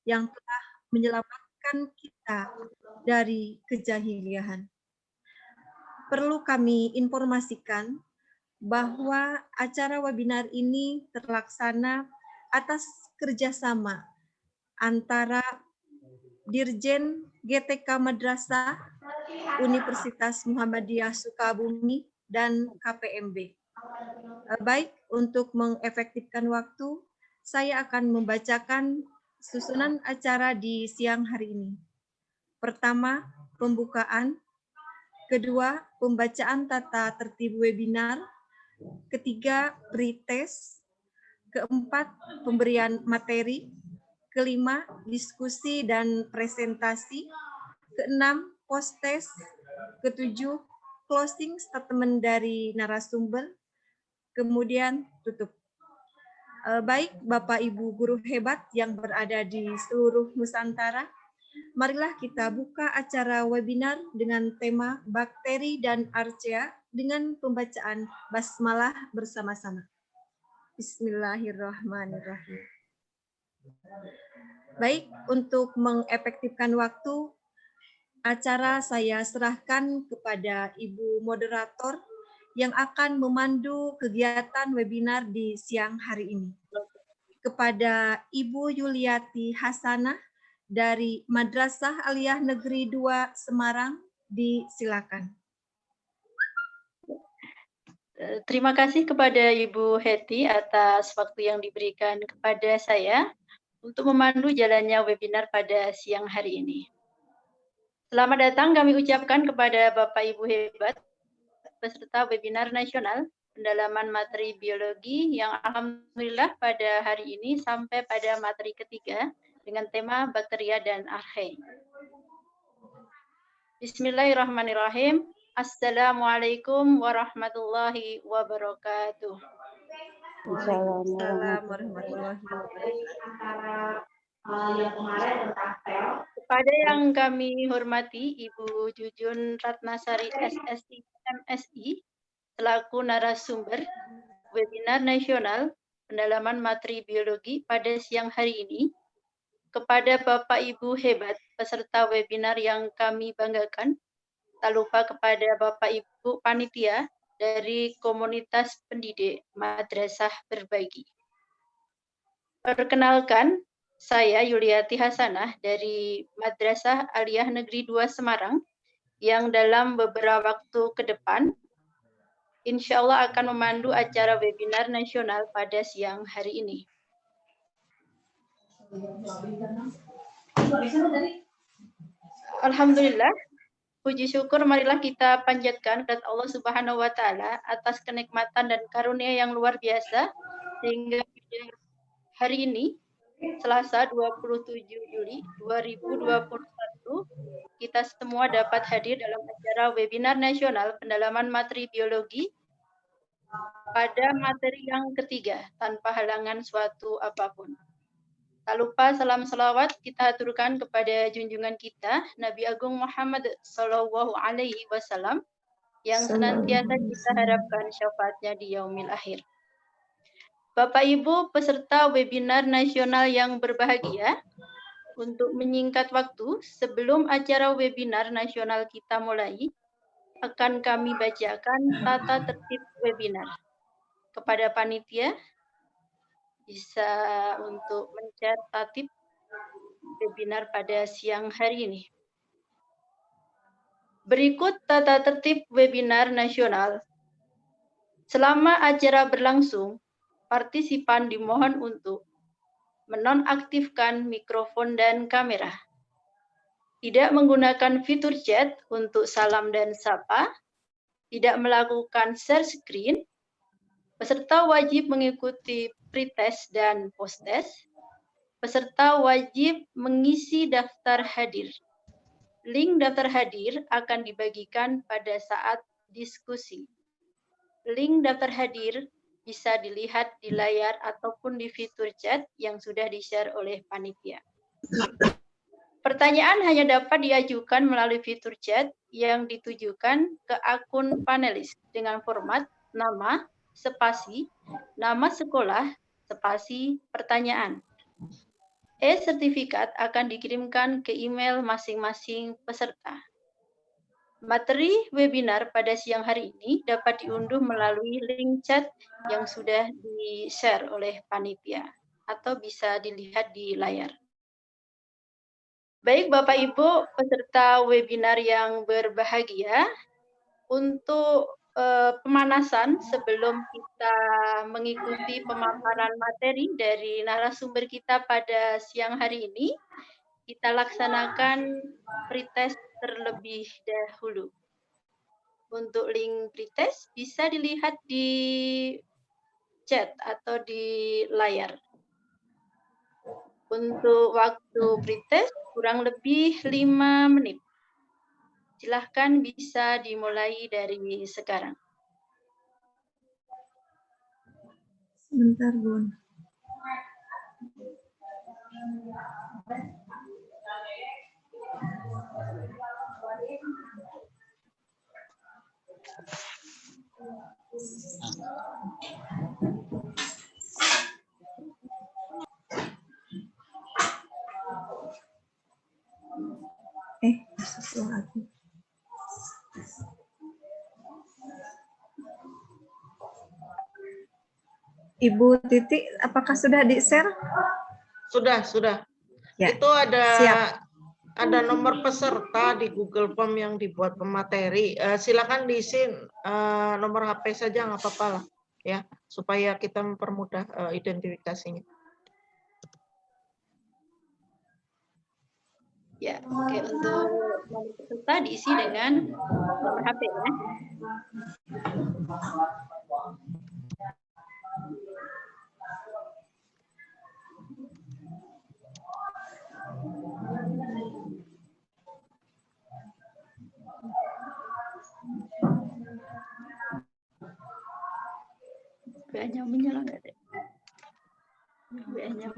yang telah menyelamatkan kita dari kejahiliahan. Perlu kami informasikan bahwa acara webinar ini terlaksana atas kerjasama antara Dirjen GTK Madrasah Universitas Muhammadiyah Sukabumi dan KPMB. Baik, untuk mengefektifkan waktu, saya akan membacakan susunan acara di siang hari ini. Pertama, pembukaan. Kedua, pembacaan tata tertib webinar. Ketiga, pretest. Keempat, pemberian materi. Kelima, diskusi dan presentasi. Keenam, post-test. Ketujuh, closing statement dari narasumber. Kemudian tutup. Baik Bapak Ibu guru hebat yang berada di seluruh Nusantara, marilah kita buka acara webinar dengan tema bakteri dan archaea dengan pembacaan basmalah bersama-sama. Bismillahirrahmanirrahim. Baik, untuk mengefektifkan waktu, acara saya serahkan kepada Ibu Moderator yang akan memandu kegiatan webinar di siang hari ini. Kepada Ibu Yuliati Hasanah dari Madrasah Aliyah Negeri 2 Semarang, disilakan. Terima kasih kepada Ibu Heti atas waktu yang diberikan kepada saya untuk memandu jalannya webinar pada siang hari ini. Selamat datang kami ucapkan kepada Bapak Ibu hebat peserta webinar nasional pendalaman materi biologi yang alhamdulillah pada hari ini sampai pada materi ketiga dengan tema bakteria dan archaea. Bismillahirrahmanirrahim. Assalamualaikum warahmatullahi wabarakatuh. Waalaikumsalam warahmatullahi wabarakatuh. Kepada yang kami hormati Ibu Jujun Ratnasari SSI MSI selaku narasumber webinar nasional pendalaman materi biologi pada siang hari ini, kepada Bapak Ibu hebat peserta webinar yang kami banggakan, tak lupa kepada Bapak Ibu panitia dari komunitas pendidik Madrasah Berbagi. Perkenalkan, saya Yuliati Hasanah dari Madrasah Aliyah Negeri 2 Semarang yang dalam beberapa waktu ke depan insya Allah akan memandu acara webinar nasional pada siang hari ini. Alhamdulillah, puji syukur marilah kita panjatkan kepada Allah Subhanahu wa taala atas kenikmatan dan karunia yang luar biasa sehingga hari ini Selasa 27 Juli 2021 kita semua dapat hadir dalam acara webinar nasional pendalaman materi biologi pada materi yang ketiga tanpa halangan suatu apapun. Tak lupa salam salawat kita aturkan kepada junjungan kita Nabi Agung Muhammad Sallallahu Alaihi Wasallam yang senantiasa kita harapkan syafaatnya di yaumil akhir. Bapak Ibu peserta webinar nasional yang berbahagia, untuk menyingkat waktu sebelum acara webinar nasional kita mulai, akan kami bacakan tata tertib webinar. Kepada panitia, bisa untuk men-share tatib webinar pada siang hari ini. Berikut tata tertib webinar nasional. Selama acara berlangsung, partisipan dimohon untuk menonaktifkan mikrofon dan kamera, tidak menggunakan fitur chat untuk salam dan sapa, tidak melakukan share screen, peserta wajib mengikuti pretest dan post-test, peserta wajib mengisi daftar hadir. Link daftar hadir akan dibagikan pada saat diskusi. Link daftar hadir bisa dilihat di layar ataupun di fitur chat yang sudah di-share oleh panitia. Pertanyaan hanya dapat diajukan melalui fitur chat yang ditujukan ke akun panelis dengan format nama, spasi, nama sekolah, spasi, pertanyaan. E-sertifikat akan dikirimkan ke email masing-masing peserta. Materi webinar pada siang hari ini dapat diunduh melalui link chat yang sudah di-share oleh panitia atau bisa dilihat di layar. Baik Bapak Ibu peserta webinar yang berbahagia, untuk pemanasan sebelum kita mengikuti pemaparan materi dari narasumber kita pada siang hari ini, kita laksanakan pretest terlebih dahulu. Untuk link pretest bisa dilihat di chat atau di layar. Untuk waktu pretest kurang lebih 5 menit. Silahkan bisa dimulai dari sekarang. Sebentar, Bun. Sesuatu. Ibu Titi, apakah sudah di-share? Sudah. Ya. Itu ada Siap. nomor peserta di Google Form yang dibuat pemateri. Silakan diisi nomor HP saja, nggak apa-apa lah, ya, supaya kita mempermudah identifikasinya. Ya, oke. Untuk nomor peserta diisi dengan nomor HP ya. WA-nya menyala nggak deh? WA-nya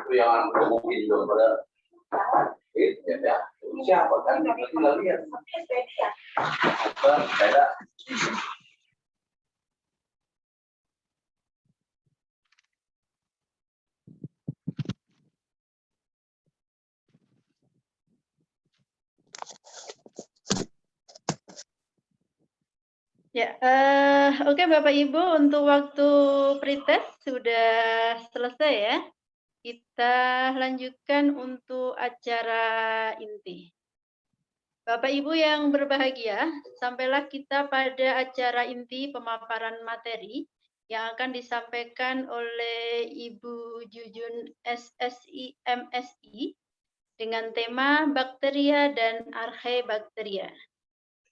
yang mungkin juga pada ya siapa kan itu lagi ya beda. Ya, oke Bapak Ibu, untuk waktu pretest sudah selesai ya. Kita lanjutkan untuk acara inti. Bapak Ibu yang berbahagia, sampailah kita pada acara inti pemaparan materi yang akan disampaikan oleh Ibu Jujun SSI MSI dengan tema bakteria dan archaebakteria.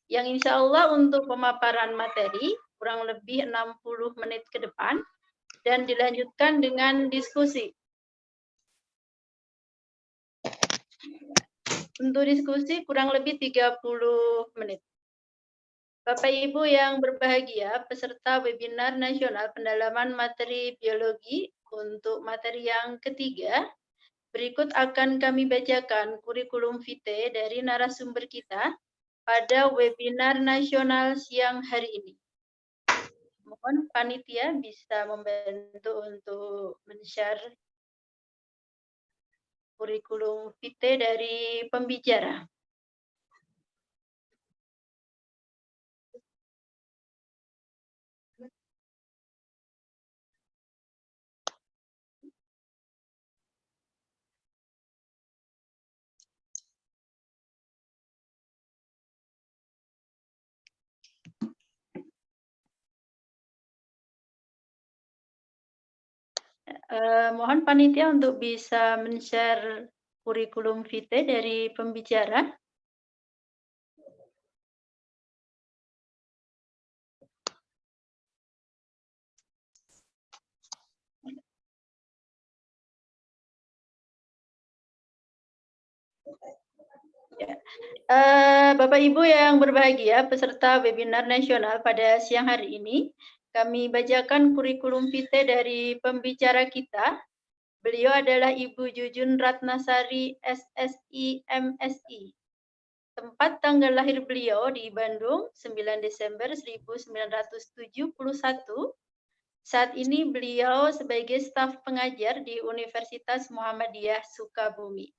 Yang insya Allah untuk pemaparan materi kurang lebih 60 menit ke depan dan dilanjutkan dengan diskusi. Untuk diskusi kurang lebih 30 menit. Bapak Ibu yang berbahagia, peserta webinar nasional pendalaman materi biologi untuk materi yang ketiga, berikut akan kami bacakan kurikulum vitae dari narasumber kita pada webinar nasional siang hari ini. Mohon panitia bisa membantu untuk men-share kurikulum vitae dari pembicara. Mohon panitia untuk bisa men-share kurikulum vitae dari pembicara. Ya. Bapak Ibu yang berbahagia, peserta webinar nasional pada siang hari ini, kami bacakan kurikulum vitae dari pembicara kita. Beliau adalah Ibu Jujun Ratnasari SSI MSI. Tempat tanggal lahir beliau di Bandung, 9 Desember 1971. Saat ini beliau sebagai staf pengajar di Universitas Muhammadiyah Sukabumi.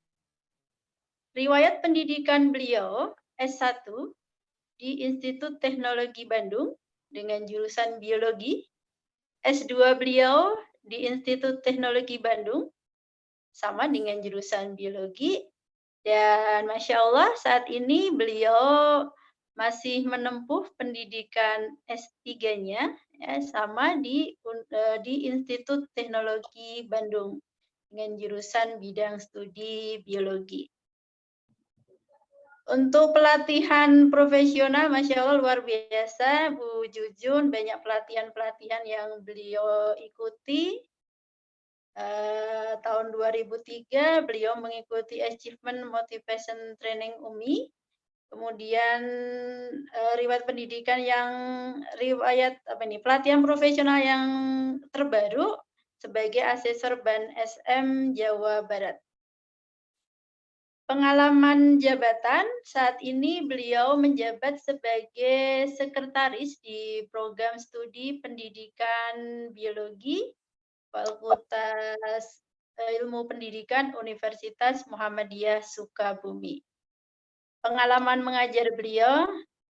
Riwayat pendidikan beliau S1 di Institut Teknologi Bandung dengan jurusan biologi, S2 beliau di Institut Teknologi Bandung sama dengan jurusan biologi, dan Masya Allah saat ini beliau masih menempuh pendidikan S3-nya ya, sama di Institut Teknologi Bandung dengan jurusan bidang studi biologi. Untuk pelatihan profesional, Masya Allah luar biasa, Bu Jujun, banyak pelatihan-pelatihan yang beliau ikuti. Tahun 2003 beliau mengikuti Achievement Motivation Training UMI. Kemudian riwayat pendidikan yang pelatihan profesional yang terbaru sebagai asesor BAN SM Jawa Barat. Pengalaman jabatan, saat ini beliau menjabat sebagai sekretaris di program studi pendidikan biologi Fakultas Ilmu Pendidikan Universitas Muhammadiyah Sukabumi. Pengalaman mengajar beliau,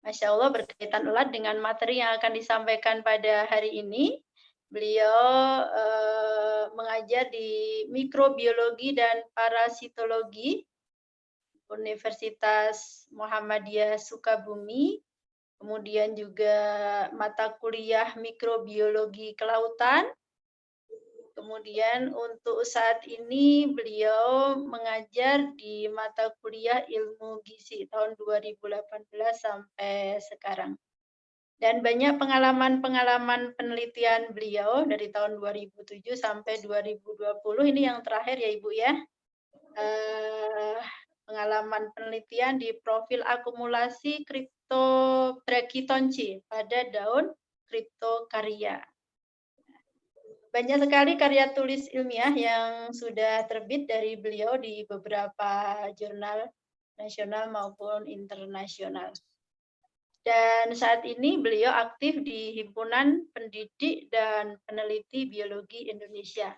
Masya Allah berkaitan erat dengan materi yang akan disampaikan pada hari ini. Beliau mengajar di mikrobiologi dan parasitologi Universitas Muhammadiyah Sukabumi, kemudian juga mata kuliah mikrobiologi kelautan. Kemudian untuk saat ini beliau mengajar di mata kuliah ilmu gizi tahun 2018 sampai sekarang. Dan banyak pengalaman-pengalaman penelitian beliau dari tahun 2007 sampai 2020, ini yang terakhir ya Ibu ya. Pengalaman penelitian di profil akumulasi Cryptobrachytonchi pada daun Cryptocarya. Banyak sekali karya tulis ilmiah yang sudah terbit dari beliau di beberapa jurnal nasional maupun internasional. Dan saat ini beliau aktif di Himpunan Pendidik dan Peneliti Biologi Indonesia,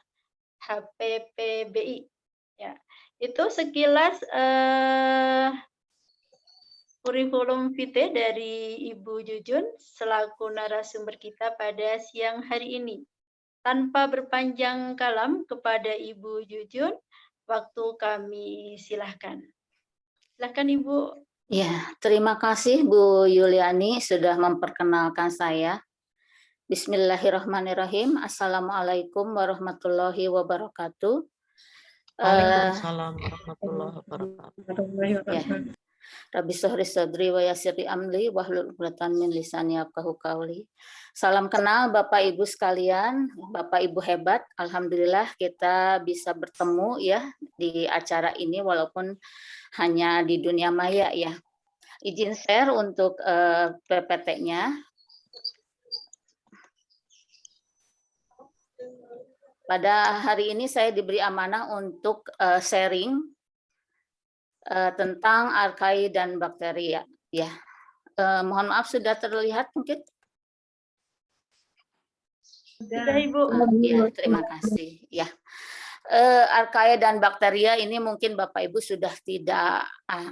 HPPBI. Ya, itu sekilas kurikulum vitae dari Ibu Jujun selaku narasumber kita pada siang hari ini. Tanpa berpanjang kalam kepada Ibu Jujun, waktu kami silahkan. Silahkan Ibu. Ya, terima kasih Bu Yuliani sudah memperkenalkan saya. Bismillahirrahmanirrahim. Assalamualaikum warahmatullahi wabarakatuh. Waalaikumsalam warahmatullahi wabarakatuh. Ya. Rabbi sholli sadri wa yassirli amri wahlul 'uqdatam min lisani yafqahu qawli. Salam kenal Bapak Ibu sekalian, Bapak Ibu hebat. Alhamdulillah kita bisa bertemu ya di acara ini walaupun hanya di dunia maya ya. Izin share untuk PPT-nya. Pada hari ini saya diberi amanah untuk sharing tentang arkai dan bakteri ya. Mohon maaf sudah terlihat mungkin? Sudah Ibu. Ya, terima kasih ya. Archaea dan bakteria ini mungkin Bapak Ibu sudah tidak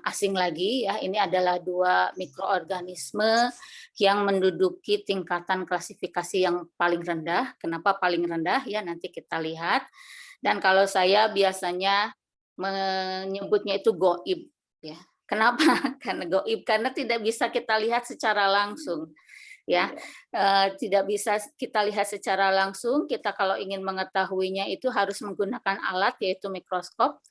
asing lagi ya. Ini adalah dua mikroorganisme yang menduduki tingkatan klasifikasi yang paling rendah. Kenapa paling rendah ya, nanti kita lihat. Dan kalau saya biasanya menyebutnya itu goib ya. Kenapa? Karena goib, karena tidak bisa kita lihat secara langsung. Ya, tidak bisa kita lihat secara langsung. Kita kalau ingin mengetahuinya itu harus menggunakan alat yaitu mikroskop.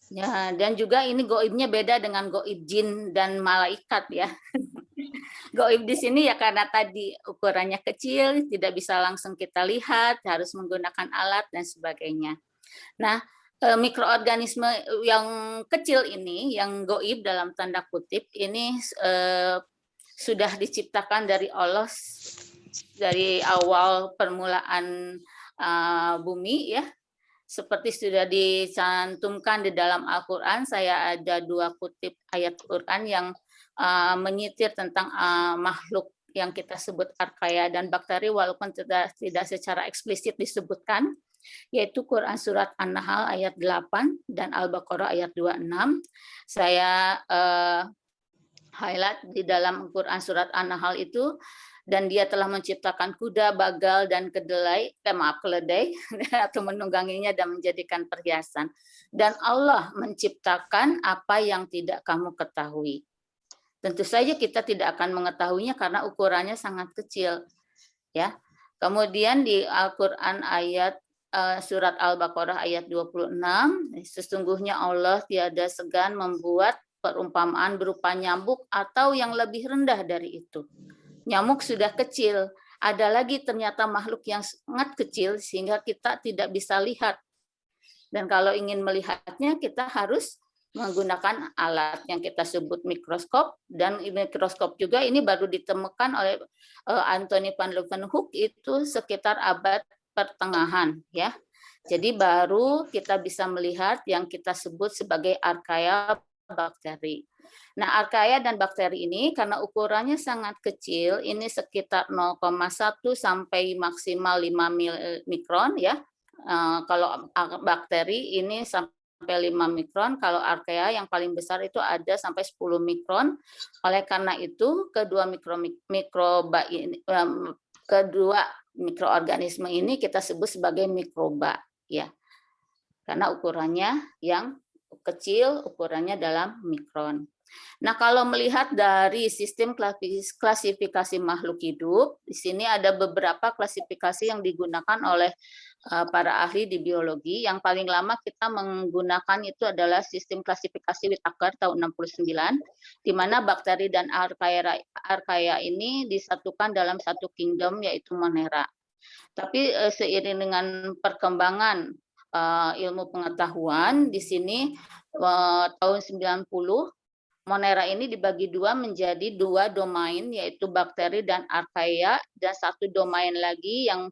Ya, dan juga ini goibnya beda dengan goib jin dan malaikat ya. Goib di sini ya karena tadi ukurannya kecil, tidak bisa langsung kita lihat, harus menggunakan alat dan sebagainya. Nah, mikroorganisme yang kecil ini, yang goib dalam tanda kutip, ini sudah diciptakan dari Allah dari awal permulaan bumi ya, seperti sudah dicantumkan di dalam Al-Quran. Saya ada dua kutip ayat Quran yang menyitir tentang makhluk yang kita sebut archaea dan bakteri walaupun tidak secara eksplisit disebutkan, yaitu Quran surat An-Nahl ayat 8 dan Al-Baqarah ayat 26. Saya highlight di dalam Quran surat An-Nahl itu, dan dia telah menciptakan kuda, bagal, dan keledai atau menungganginya dan menjadikan perhiasan. Dan Allah menciptakan apa yang tidak kamu ketahui. Tentu saja kita tidak akan mengetahuinya karena ukurannya sangat kecil. Ya. Kemudian di Al-Quran ayat surat Al-Baqarah ayat 26, sesungguhnya Allah tiada segan membuat perumpamaan berupa nyamuk atau yang lebih rendah dari itu. Nyamuk sudah kecil, ada lagi ternyata makhluk yang sangat kecil sehingga kita tidak bisa lihat. Dan kalau ingin melihatnya kita harus menggunakan alat yang kita sebut mikroskop, dan mikroskop juga ini baru ditemukan oleh Anthony van Leeuwenhoek itu sekitar abad pertengahan ya. Jadi baru kita bisa melihat yang kita sebut sebagai archaea bakteri. Nah, archaea dan bakteri ini karena ukurannya sangat kecil, ini sekitar 0,1 sampai maksimal 5 mikron ya. Kalau bakteri ini sampai 5 mikron, kalau archaea yang paling besar itu ada sampai 10 mikron. Oleh karena itu, kedua mikroorganisme ini kita sebut sebagai mikroba ya. Karena ukurannya yang kecil, ukurannya dalam mikron. Nah, kalau melihat dari sistem klasifikasi makhluk hidup, di sini ada beberapa klasifikasi yang digunakan oleh para ahli di biologi. Yang paling lama kita menggunakan itu adalah sistem klasifikasi Whittaker tahun 69, di mana bakteri dan archaea ini disatukan dalam satu kingdom yaitu Monera. Tapi seiring dengan perkembangan ilmu pengetahuan di sini tahun 90 Monera ini dibagi dua menjadi dua domain yaitu bakteri dan archaea, dan satu domain lagi yang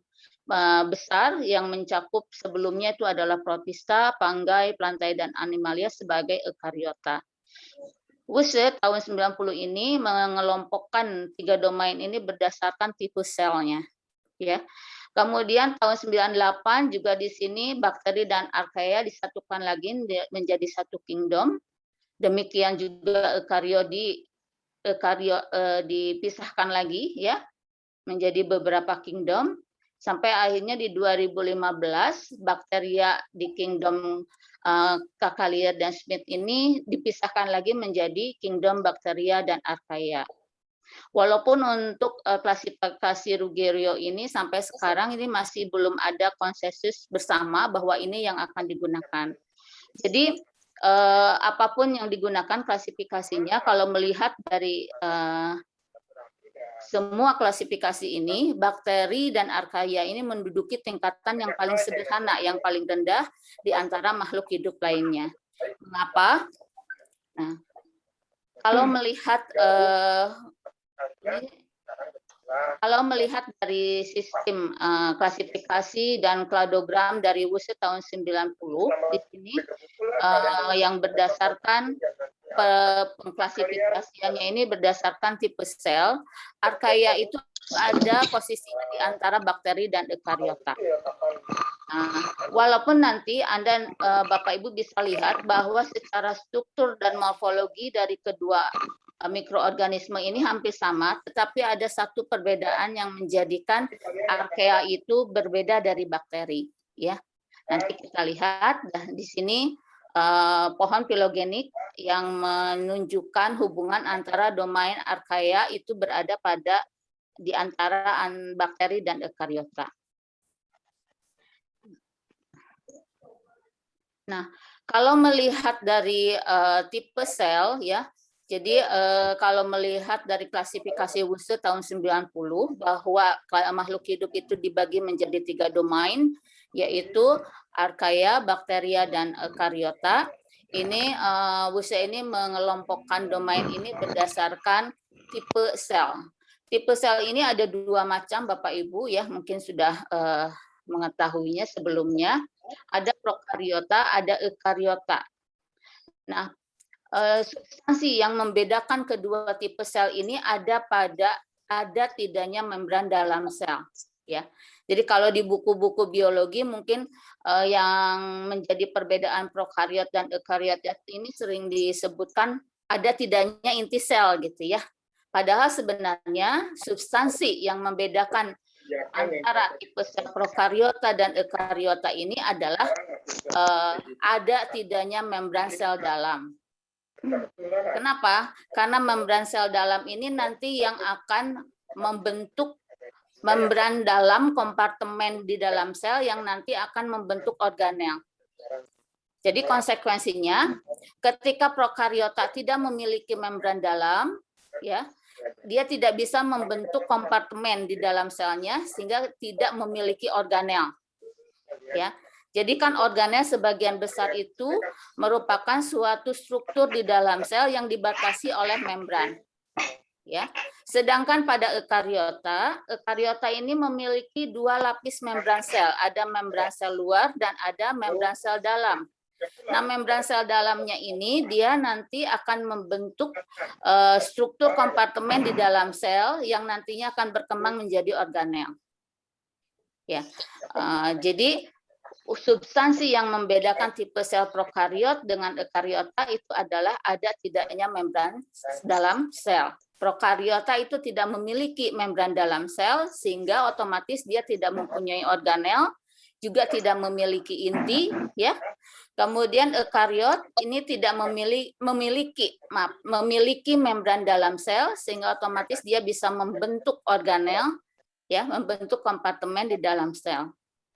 besar yang mencakup sebelumnya itu adalah protista, fungi, plantae dan animalia sebagai eukaryota. Wusse tahun 90 ini mengelompokkan tiga domain ini berdasarkan tipe selnya ya. Kemudian tahun 98 juga di sini bakteri dan archaea disatukan lagi menjadi satu kingdom. Demikian juga eukaryot di dipisahkan lagi ya menjadi beberapa kingdom sampai akhirnya di 2015 bakteria di kingdom Kakalier dan Smith ini dipisahkan lagi menjadi kingdom bakteria dan archaea. Walaupun untuk klasifikasi Ruggiero ini sampai sekarang ini masih belum ada konsensus bersama bahwa ini yang akan digunakan. Jadi apapun yang digunakan klasifikasinya, kalau melihat dari semua klasifikasi ini, bakteri dan archaea ini menduduki tingkatan yang paling sederhana, yang paling rendah di antara makhluk hidup lainnya. Mengapa? Nah, kalau melihat dari sistem klasifikasi dan kladogram dari WUSE tahun 90 di sini yang berdasarkan pengklasifikasiannya ini berdasarkan tipe sel, archaea itu ada posisinya di antara bakteri dan eukariota. Nah, walaupun nanti Anda Bapak Ibu bisa lihat bahwa secara struktur dan morfologi dari kedua mikroorganisme ini hampir sama, tetapi ada satu perbedaan yang menjadikan archaea itu berbeda dari bakteri. Ya, nanti kita lihat di sini pohon filogenik yang menunjukkan hubungan antara domain archaea itu berada di antara bakteri dan eukariota. Nah, kalau melihat dari tipe sel ya, jadi kalau melihat dari klasifikasi WUSE tahun 90 bahwa makhluk hidup itu dibagi menjadi 3 domain, yaitu archaea, bakteria, dan eukariota. Ini WUSE ini mengelompokkan domain ini berdasarkan tipe sel. Tipe sel ini ada 2 macam, Bapak Ibu ya, mungkin sudah mengetahuinya sebelumnya. Ada prokariota, ada eukariota. Nah, substansi yang membedakan kedua tipe sel ini ada tidaknya membran dalam sel. Ya, jadi kalau di buku-buku biologi mungkin yang menjadi perbedaan prokariot dan eukariot ini sering disebutkan ada tidaknya inti sel gitu ya. Padahal sebenarnya substansi yang membedakan antara tipe sel prokariota dan eukariota ini adalah ada tidaknya membran sel dalam. Kenapa? Karena membran sel dalam ini nanti yang akan membentuk membran dalam kompartemen di dalam sel yang nanti akan membentuk organel. Jadi konsekuensinya ketika prokariota tidak memiliki membran dalam, ya, dia tidak bisa membentuk kompartemen di dalam selnya sehingga tidak memiliki organel. Ya. Jadi kan organel sebagian besar itu merupakan suatu struktur di dalam sel yang dibatasi oleh membran. Ya. Sedangkan pada eukariota ini memiliki 2 lapis membran sel, ada membran sel luar dan ada membran sel dalam. Nah, membran sel dalamnya ini dia nanti akan membentuk struktur kompartemen di dalam sel yang nantinya akan berkembang menjadi organel. Ya, jadi substansi yang membedakan tipe sel prokariot dengan eukariota itu adalah ada tidaknya membran dalam sel. Prokariota itu tidak memiliki membran dalam sel sehingga otomatis dia tidak mempunyai organel, juga tidak memiliki inti, ya. Kemudian eukariot ini tidak memiliki membran dalam sel sehingga otomatis dia bisa membentuk organel, ya, membentuk kompartemen di dalam sel.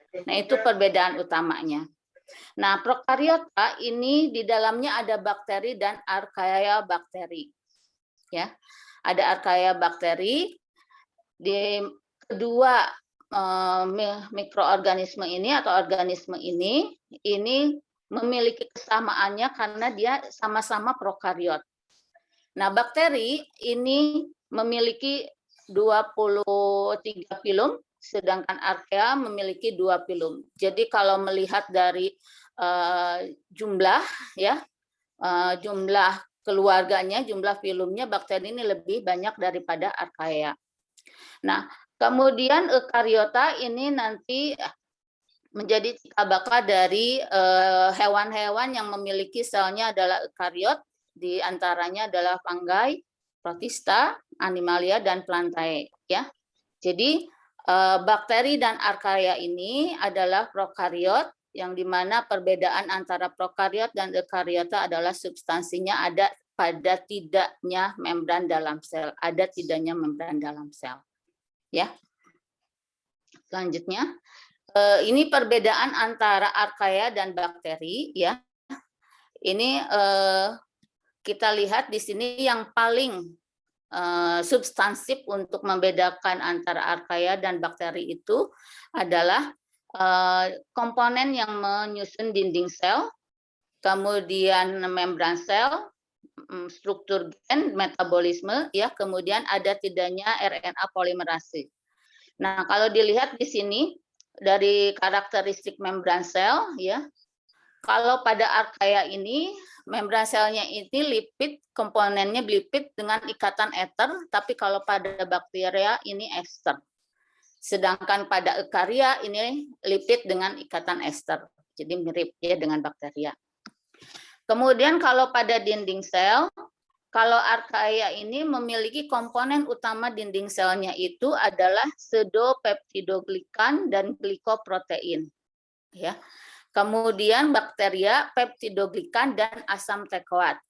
Nah, itu perbedaan utamanya. Nah, prokariota ini di dalamnya ada bakteri dan archaea bakteri. Ya. Ada archaea bakteri. Di kedua mikroorganisme ini atau organisme ini memiliki kesamaannya karena dia sama-sama prokariot. Nah, bakteri ini memiliki 23 filum, sedangkan archaea memiliki 2 filum. Jadi kalau melihat dari jumlah ya, jumlah keluarganya, jumlah filumnya, bakteri ini lebih banyak daripada archaea. Nah, kemudian eukariota ini nanti menjadi cikal bakal dari hewan-hewan yang memiliki selnya adalah eukariot, di antaranya adalah fungi, Protista, Animalia, dan Plantae. Ya, jadi bakteri dan archaea ini adalah prokariot, yang dimana perbedaan antara prokariot dan eukariota adalah substansinya ada pada tidaknya membran dalam sel, ada tidaknya membran dalam sel. Ya, selanjutnya ini perbedaan antara archaea dan bakteri. Ya, ini kita lihat di sini yang paling substansif untuk membedakan antara archaea dan bakteri itu adalah komponen yang menyusun dinding sel, kemudian membran sel, struktur gen, metabolisme, ya, kemudian ada tidaknya RNA polimerase. Nah, kalau dilihat di sini dari karakteristik membran sel, ya, kalau pada archaea ini membran selnya ini lipid, komponennya lipid dengan ikatan ether, tapi kalau pada bakteria ini ester. Sedangkan pada eukaria ini lipid dengan ikatan ester. Jadi mirip ya dengan bakteria. Kemudian kalau pada dinding sel, kalau archaea ini memiliki komponen utama dinding selnya itu adalah pseudopeptidoglikan dan glikoprotein. Ya. Kemudian bakteria peptidoglikan dan asam tekoat.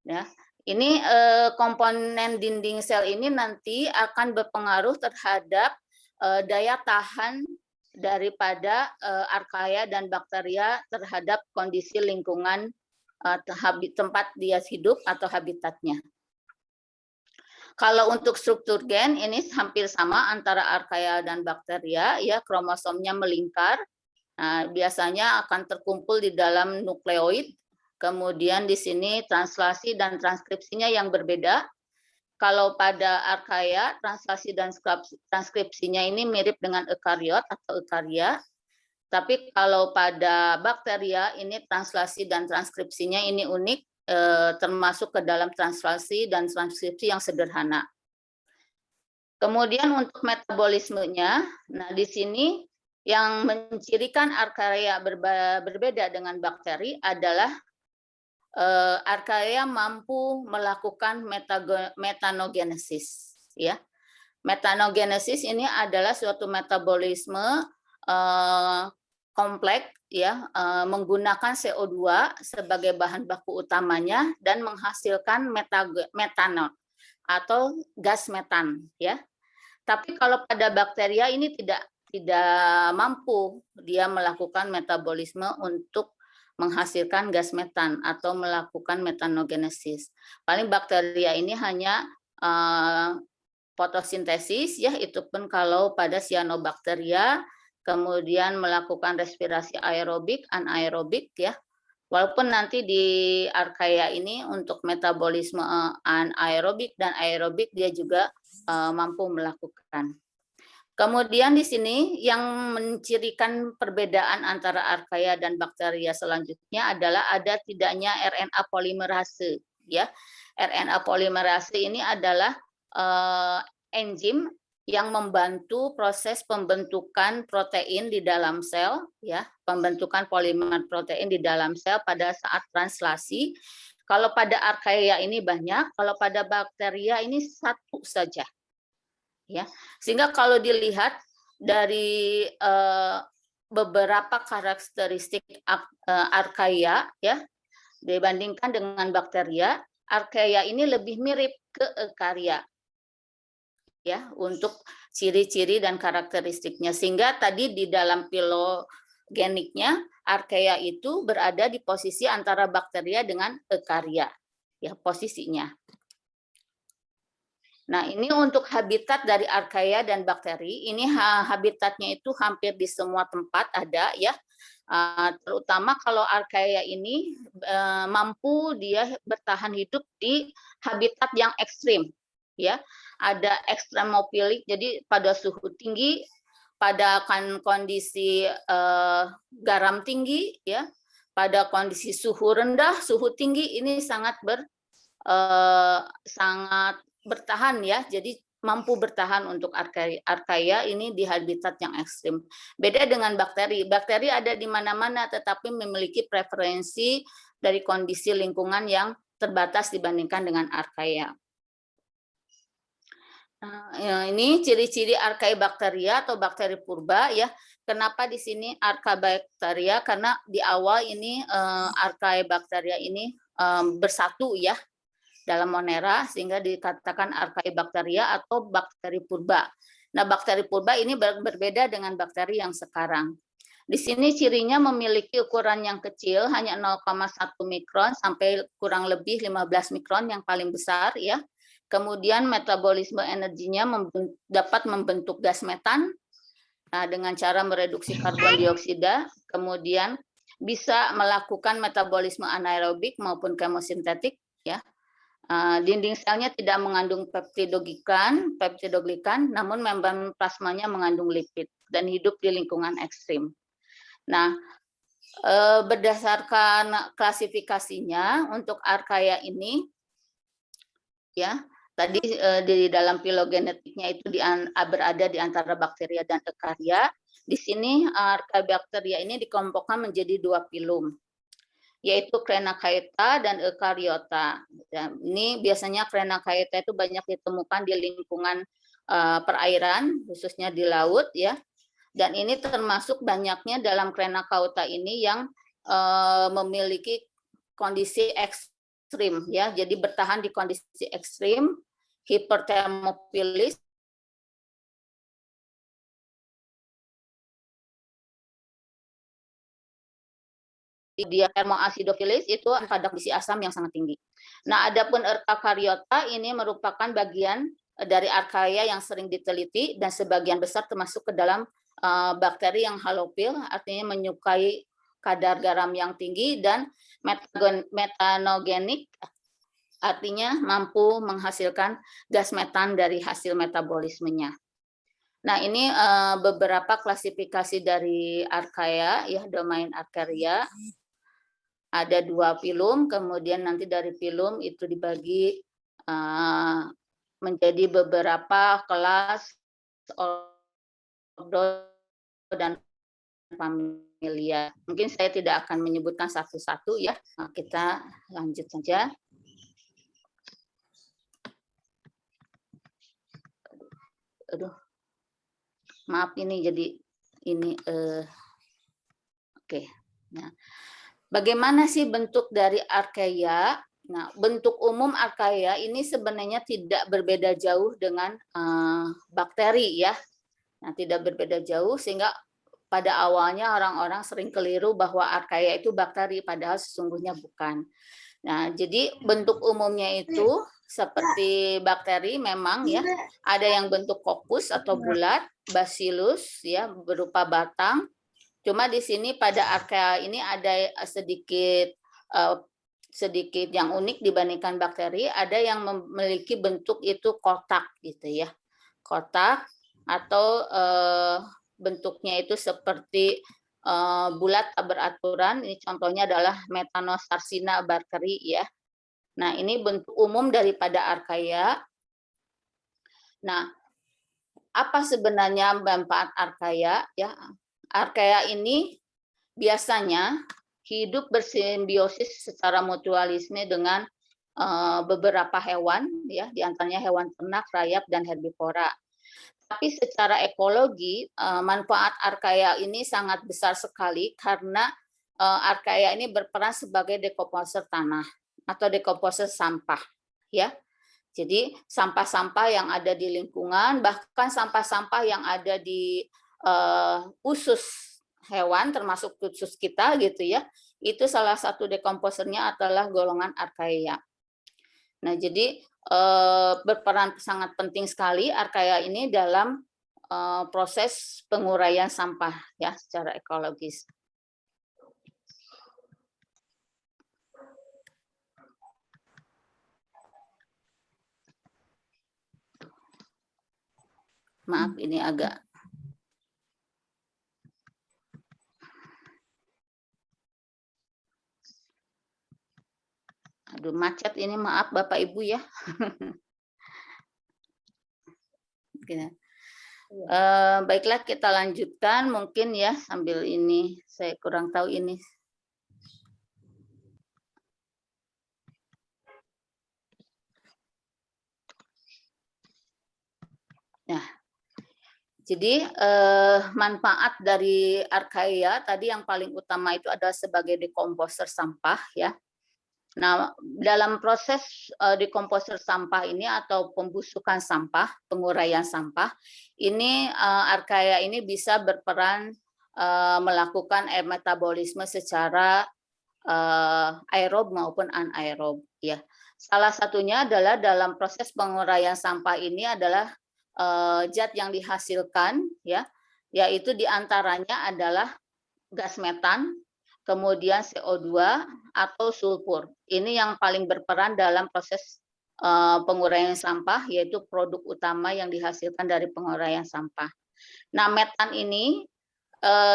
Ya. Ini komponen dinding sel ini nanti akan berpengaruh terhadap daya tahan daripada archaea dan bakteria terhadap kondisi lingkungan tempat dia hidup atau habitatnya. Kalau untuk struktur gen ini hampir sama antara archaea dan bakteria, ya, kromosomnya melingkar. Nah, biasanya akan terkumpul di dalam nukleoid. Kemudian di sini translasi dan transkripsinya yang berbeda. Kalau pada archaea, translasi dan transkripsinya ini mirip dengan eukariot atau eukaria. Tapi kalau pada bakteria, ini translasi dan transkripsinya ini unik, termasuk ke dalam translasi dan transkripsi yang sederhana. Kemudian untuk metabolismenya, nah di sini yang mencirikan archaea berbeda dengan bakteri adalah archaea mampu melakukan metanogenesis. Ya, metanogenesis ini adalah suatu metabolisme kompleks, ya, menggunakan CO2 sebagai bahan baku utamanya dan menghasilkan metanol atau gas metan. Ya, tapi kalau pada bakteria ini tidak mampu dia melakukan metabolisme untuk menghasilkan gas metan atau melakukan metanogenesis. Paling bakteria ini hanya fotosintesis, ya, itu pun kalau pada cyanobacteria, kemudian melakukan respirasi aerobik, anaerobik, ya. Walaupun nanti di archaea ini untuk metabolisme anaerobik dan aerobik dia juga mampu melakukan. Kemudian di sini yang mencirikan perbedaan antara archaea dan bakteria selanjutnya adalah ada tidaknya RNA polimerase. Ya, RNA polimerase ini adalah enzim yang membantu proses pembentukan protein di dalam sel, ya, pembentukan polimer protein di dalam sel pada saat translasi. Kalau pada archaea ini banyak, kalau pada bakteria ini satu saja. Ya, sehingga kalau dilihat dari beberapa karakteristik archaea, ya, dibandingkan dengan bakteria, archaea ini lebih mirip ke eukaria, ya, untuk ciri-ciri dan karakteristiknya. Sehingga tadi di dalam filogeniknya archaea itu berada di posisi antara bakteria dengan eukaria, ya, posisinya. Nah, ini untuk habitat dari archaea dan bakteri. Ini habitatnya itu hampir di semua tempat ada, ya. Terutama kalau archaea ini mampu dia bertahan hidup di habitat yang ekstrim, ya. Ada ekstremofilik, jadi pada suhu tinggi, pada kondisi garam tinggi, ya. Pada kondisi suhu rendah, suhu tinggi ini sangat bertahan, ya, jadi mampu bertahan untuk archaea ini di habitat yang ekstrim. Beda dengan bakteri. Bakteri ada di mana-mana tetapi memiliki preferensi dari kondisi lingkungan yang terbatas dibandingkan dengan archaea. Ya, ini ciri-ciri Archaebacteria atau bakteri purba ya. Kenapa di sini Archaebacteria? Karena di awal ini Archaebacteria ini bersatu ya dalam Monera sehingga dikatakan Archaebacteria atau bakteri purba. Nah, bakteri purba ini berbeda dengan bakteri yang sekarang. Di sini cirinya memiliki ukuran yang kecil, hanya 0,1 mikron sampai kurang lebih 15 mikron yang paling besar ya. Kemudian metabolisme energinya dapat membentuk gas metan dengan cara mereduksi karbon dioksida, kemudian bisa melakukan metabolisme anaerobik maupun kemosintetik ya. Dinding selnya tidak mengandung peptidoglikan, namun membran plasmanya mengandung lipid dan hidup di lingkungan ekstrim. Nah, berdasarkan klasifikasinya untuk Archaea ini, ya tadi di dalam filogenetiknya itu berada di antara bakteria dan eukarya. Di sini Archaebacteria ini dikelompokkan menjadi 2 filum, yaitu Crenarchaeta dan Eukaryota. Ini biasanya Crenarchaeta itu banyak ditemukan di lingkungan perairan, khususnya di laut ya. Dan ini termasuk banyaknya dalam Crenarchaeta ini yang memiliki kondisi ekstrim ya. Jadi bertahan di kondisi ekstrim, hiperthermofilis, dia termoasidofilis itu pada kondisi asam yang sangat tinggi. Nah, adapun Eukaryota ini merupakan bagian dari Archaea yang sering diteliti dan sebagian besar termasuk ke dalam bakteri yang halofil, artinya menyukai kadar garam yang tinggi, dan metanogenik, artinya mampu menghasilkan gas metan dari hasil metabolismenya. Nah, ini beberapa klasifikasi dari Archaea, ya, domain Archaea. Ada 2 filum, kemudian nanti dari filum itu dibagi menjadi beberapa kelas, ordo, dan familia. Mungkin saya tidak akan menyebutkan satu-satu ya. Nah, kita lanjut saja. Aduh. Maaf ini jadi ini oke. Nah, bagaimana sih bentuk dari Archaea? Nah, bentuk umum Archaea ini sebenarnya tidak berbeda jauh dengan bakteri ya. Nah, tidak berbeda jauh sehingga pada awalnya orang-orang sering keliru bahwa Archaea itu bakteri, padahal sesungguhnya bukan. Nah, jadi bentuk umumnya itu seperti bakteri memang ya, ada yang bentuk kokus atau bulat, bacillus ya berupa batang. Cuma di sini pada Archaea ini ada sedikit yang unik dibandingkan bakteri, ada yang memiliki bentuk itu kotak gitu ya. Kotak atau bentuknya itu seperti bulat tak beraturan. Ini contohnya adalah Metanosarsina barkeri ya. Nah, ini bentuk umum daripada Archaea. Nah, apa sebenarnya manfaat Archaea ya? Archaea ini biasanya hidup bersimbiosis secara mutualisme dengan beberapa hewan ya, di antaranya hewan ternak, rayap, dan herbivora. Tapi secara ekologi manfaat Archaea ini sangat besar sekali karena Archaea ini berperan sebagai dekomposer tanah atau dekomposer sampah ya. Jadi sampah-sampah yang ada di lingkungan, bahkan sampah-sampah yang ada di usus hewan termasuk usus kita gitu ya. Itu salah satu dekomposernya adalah golongan Archaea. Nah, jadi berperan sangat penting sekali Archaea ini dalam proses penguraian sampah ya secara ekologis. Maaf ini agak aduh macet ini, maaf Bapak Ibu ya. Baiklah kita lanjutkan mungkin ya sambil ini saya kurang tahu ini. Nah, jadi manfaat dari Archaea tadi yang paling utama itu adalah sebagai dekomposer sampah ya. Nah, dalam proses dekomposer sampah ini atau pembusukan sampah, penguraian sampah, ini Archaea ini bisa berperan melakukan metabolisme secara aerob maupun anaerob ya. Salah satunya adalah dalam proses penguraian sampah ini adalah zat yang dihasilkan ya, yaitu diantaranya adalah gas metan, kemudian CO2 atau sulfur. Ini yang paling berperan dalam proses penguraian sampah, yaitu produk utama yang dihasilkan dari penguraian sampah. Nah, metan ini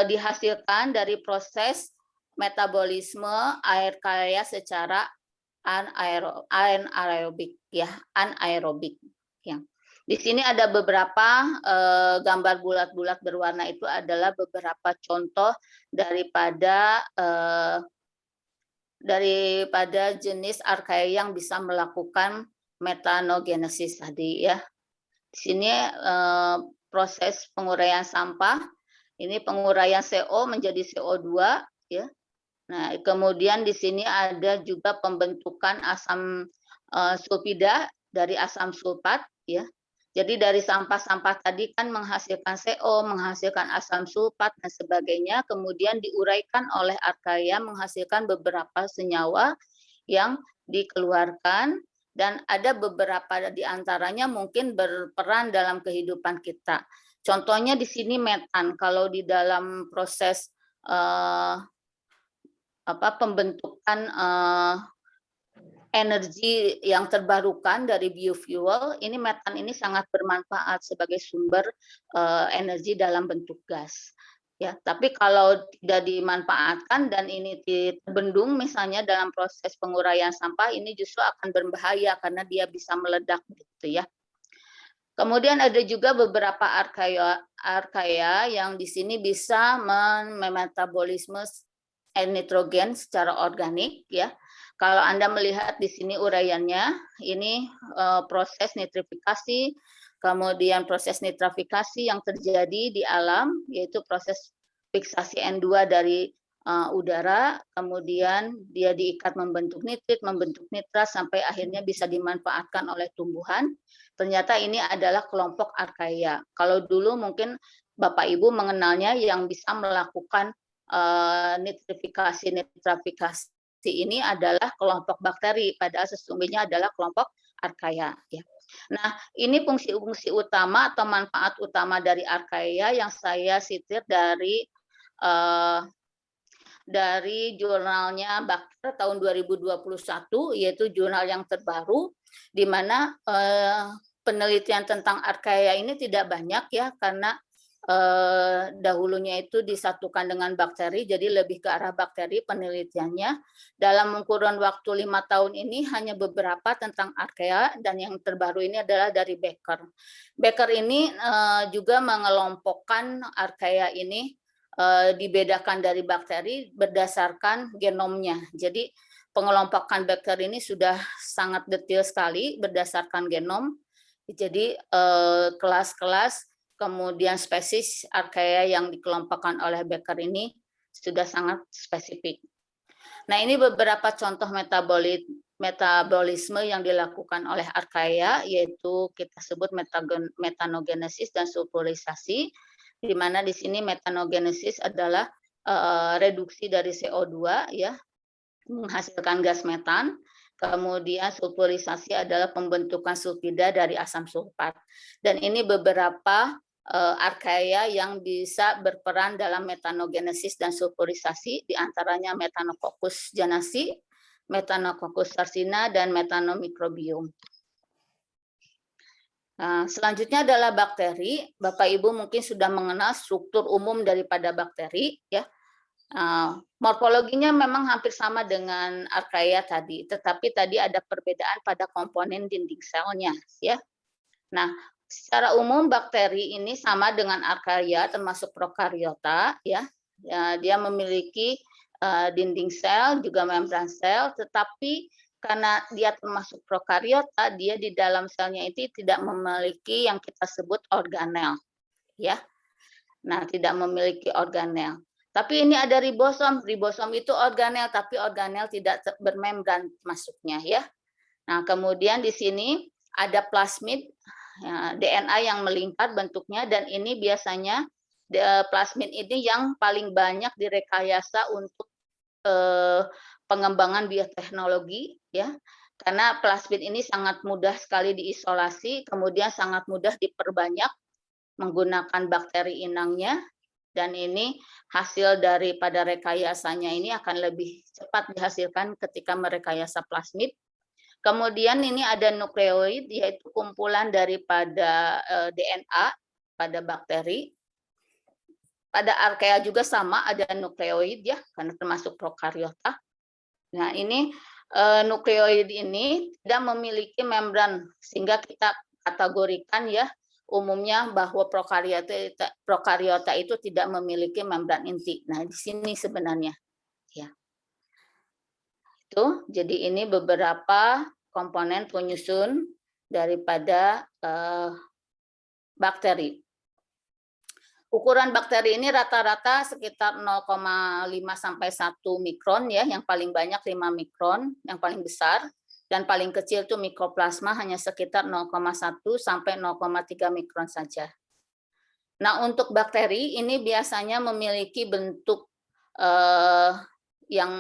dihasilkan dari proses metabolisme Archaea secara anaerobik ya, anaerobik ya. Di sini ada beberapa gambar bulat-bulat berwarna itu adalah beberapa contoh daripada jenis Archaea yang bisa melakukan metanogenesis tadi ya. Di sini proses penguraian sampah, ini penguraian CO menjadi CO2 ya. Nah, kemudian di sini ada juga pembentukan asam sulfida dari asam sulfat ya. Jadi dari sampah-sampah tadi kan menghasilkan CO, menghasilkan asam sulfat dan sebagainya, kemudian diuraikan oleh Archaea menghasilkan beberapa senyawa yang dikeluarkan dan ada beberapa di antaranya mungkin berperan dalam kehidupan kita. Contohnya di sini metan, kalau di dalam proses pembentukan energi yang terbarukan dari biofuel, ini metan ini sangat bermanfaat sebagai sumber energi dalam bentuk gas. Ya, tapi kalau tidak dimanfaatkan dan ini terbendung misalnya dalam proses penguraian sampah, ini justru akan berbahaya karena dia bisa meledak gitu ya. Kemudian ada juga beberapa Archaea yang di sini bisa memetabolisme nitrogen secara organik ya. Kalau Anda melihat di sini uraiannya, ini proses nitrifikasi, kemudian proses nitrifikasi yang terjadi di alam, yaitu proses fiksasi N2 dari udara, kemudian dia diikat membentuk nitrit, membentuk nitrat, sampai akhirnya bisa dimanfaatkan oleh tumbuhan. Ternyata ini adalah kelompok Archaea. Kalau dulu mungkin Bapak Ibu mengenalnya yang bisa melakukan nitrifikasi, nitrifikasi ini adalah kelompok bakteri, padahal sesungguhnya adalah kelompok Archaea. Ya. Nah, ini fungsi-fungsi utama atau manfaat utama dari Archaea yang saya sitir dari jurnalnya Bakter tahun 2021, yaitu jurnal yang terbaru, di mana penelitian tentang Archaea ini tidak banyak ya, karena dahulunya itu disatukan dengan bakteri, jadi lebih ke arah bakteri penelitiannya. Dalam kurun waktu 5 tahun ini hanya beberapa tentang Archaea, dan yang terbaru ini adalah dari Becker. Becker ini juga mengelompokkan Archaea ini dibedakan dari bakteri berdasarkan genomnya. Jadi pengelompokan Becker ini sudah sangat detail sekali berdasarkan genom. Jadi kelas-kelas kemudian spesies Archaea yang dikelompokkan oleh Becker ini sudah sangat spesifik. Nah, ini beberapa contoh metabolisme yang dilakukan oleh Archaea, yaitu kita sebut metanogenesis dan sulfurisasi, di mana di sini metanogenesis adalah reduksi dari CO2 ya, menghasilkan gas metan. Kemudian sulfurisasi adalah pembentukan sulfida dari asam sulfat. Dan ini beberapa Archaea yang bisa berperan dalam metanogenesis dan sulfurisasi, diantaranya Methanococcus janasi, Methanococcus sarcina, dan Methanomicrobium. Nah, selanjutnya adalah bakteri. Bapak Ibu mungkin sudah mengenal struktur umum daripada bakteri, ya. Morfologinya memang hampir sama dengan Archaea tadi, tetapi tadi ada perbedaan pada komponen dinding selnya, ya. Nah, secara umum bakteri ini sama dengan Archaea, termasuk prokariota, ya. Dia memiliki dinding sel juga membran sel, tetapi karena dia termasuk prokariota, dia di dalam selnya itu tidak memiliki yang kita sebut organel, ya. Nah, tidak memiliki organel. Tapi ini ada ribosom. Ribosom itu organel, tapi organel tidak bermembran masuknya, ya. Nah, kemudian di sini ada plasmid, ya, DNA yang melingkar bentuknya, dan ini biasanya plasmid ini yang paling banyak direkayasa untuk pengembangan bioteknologi, ya, karena plasmid ini sangat mudah sekali diisolasi, kemudian sangat mudah diperbanyak menggunakan bakteri inangnya, dan ini hasil daripada rekayasanya ini akan lebih cepat dihasilkan ketika merekayasa plasmid. Kemudian ini ada nukleoid, yaitu kumpulan daripada DNA pada bakteri. Pada archaea juga sama, ada nukleoid, ya, karena termasuk prokariota. Nah, ini nukleoid ini tidak memiliki membran, sehingga kita kategorikan, ya, umumnya bahwa prokariota itu tidak memiliki membran inti. Nah, di sini sebenarnya, ya. Itu, jadi ini beberapa komponen penyusun daripada bakteri. Ukuran bakteri ini rata-rata sekitar 0,5 sampai 1 mikron, ya, yang paling banyak 5 mikron, yang paling besar, dan paling kecil itu mikroplasma hanya sekitar 0,1 sampai 0,3 mikron saja. Nah, untuk bakteri ini biasanya memiliki bentuk yang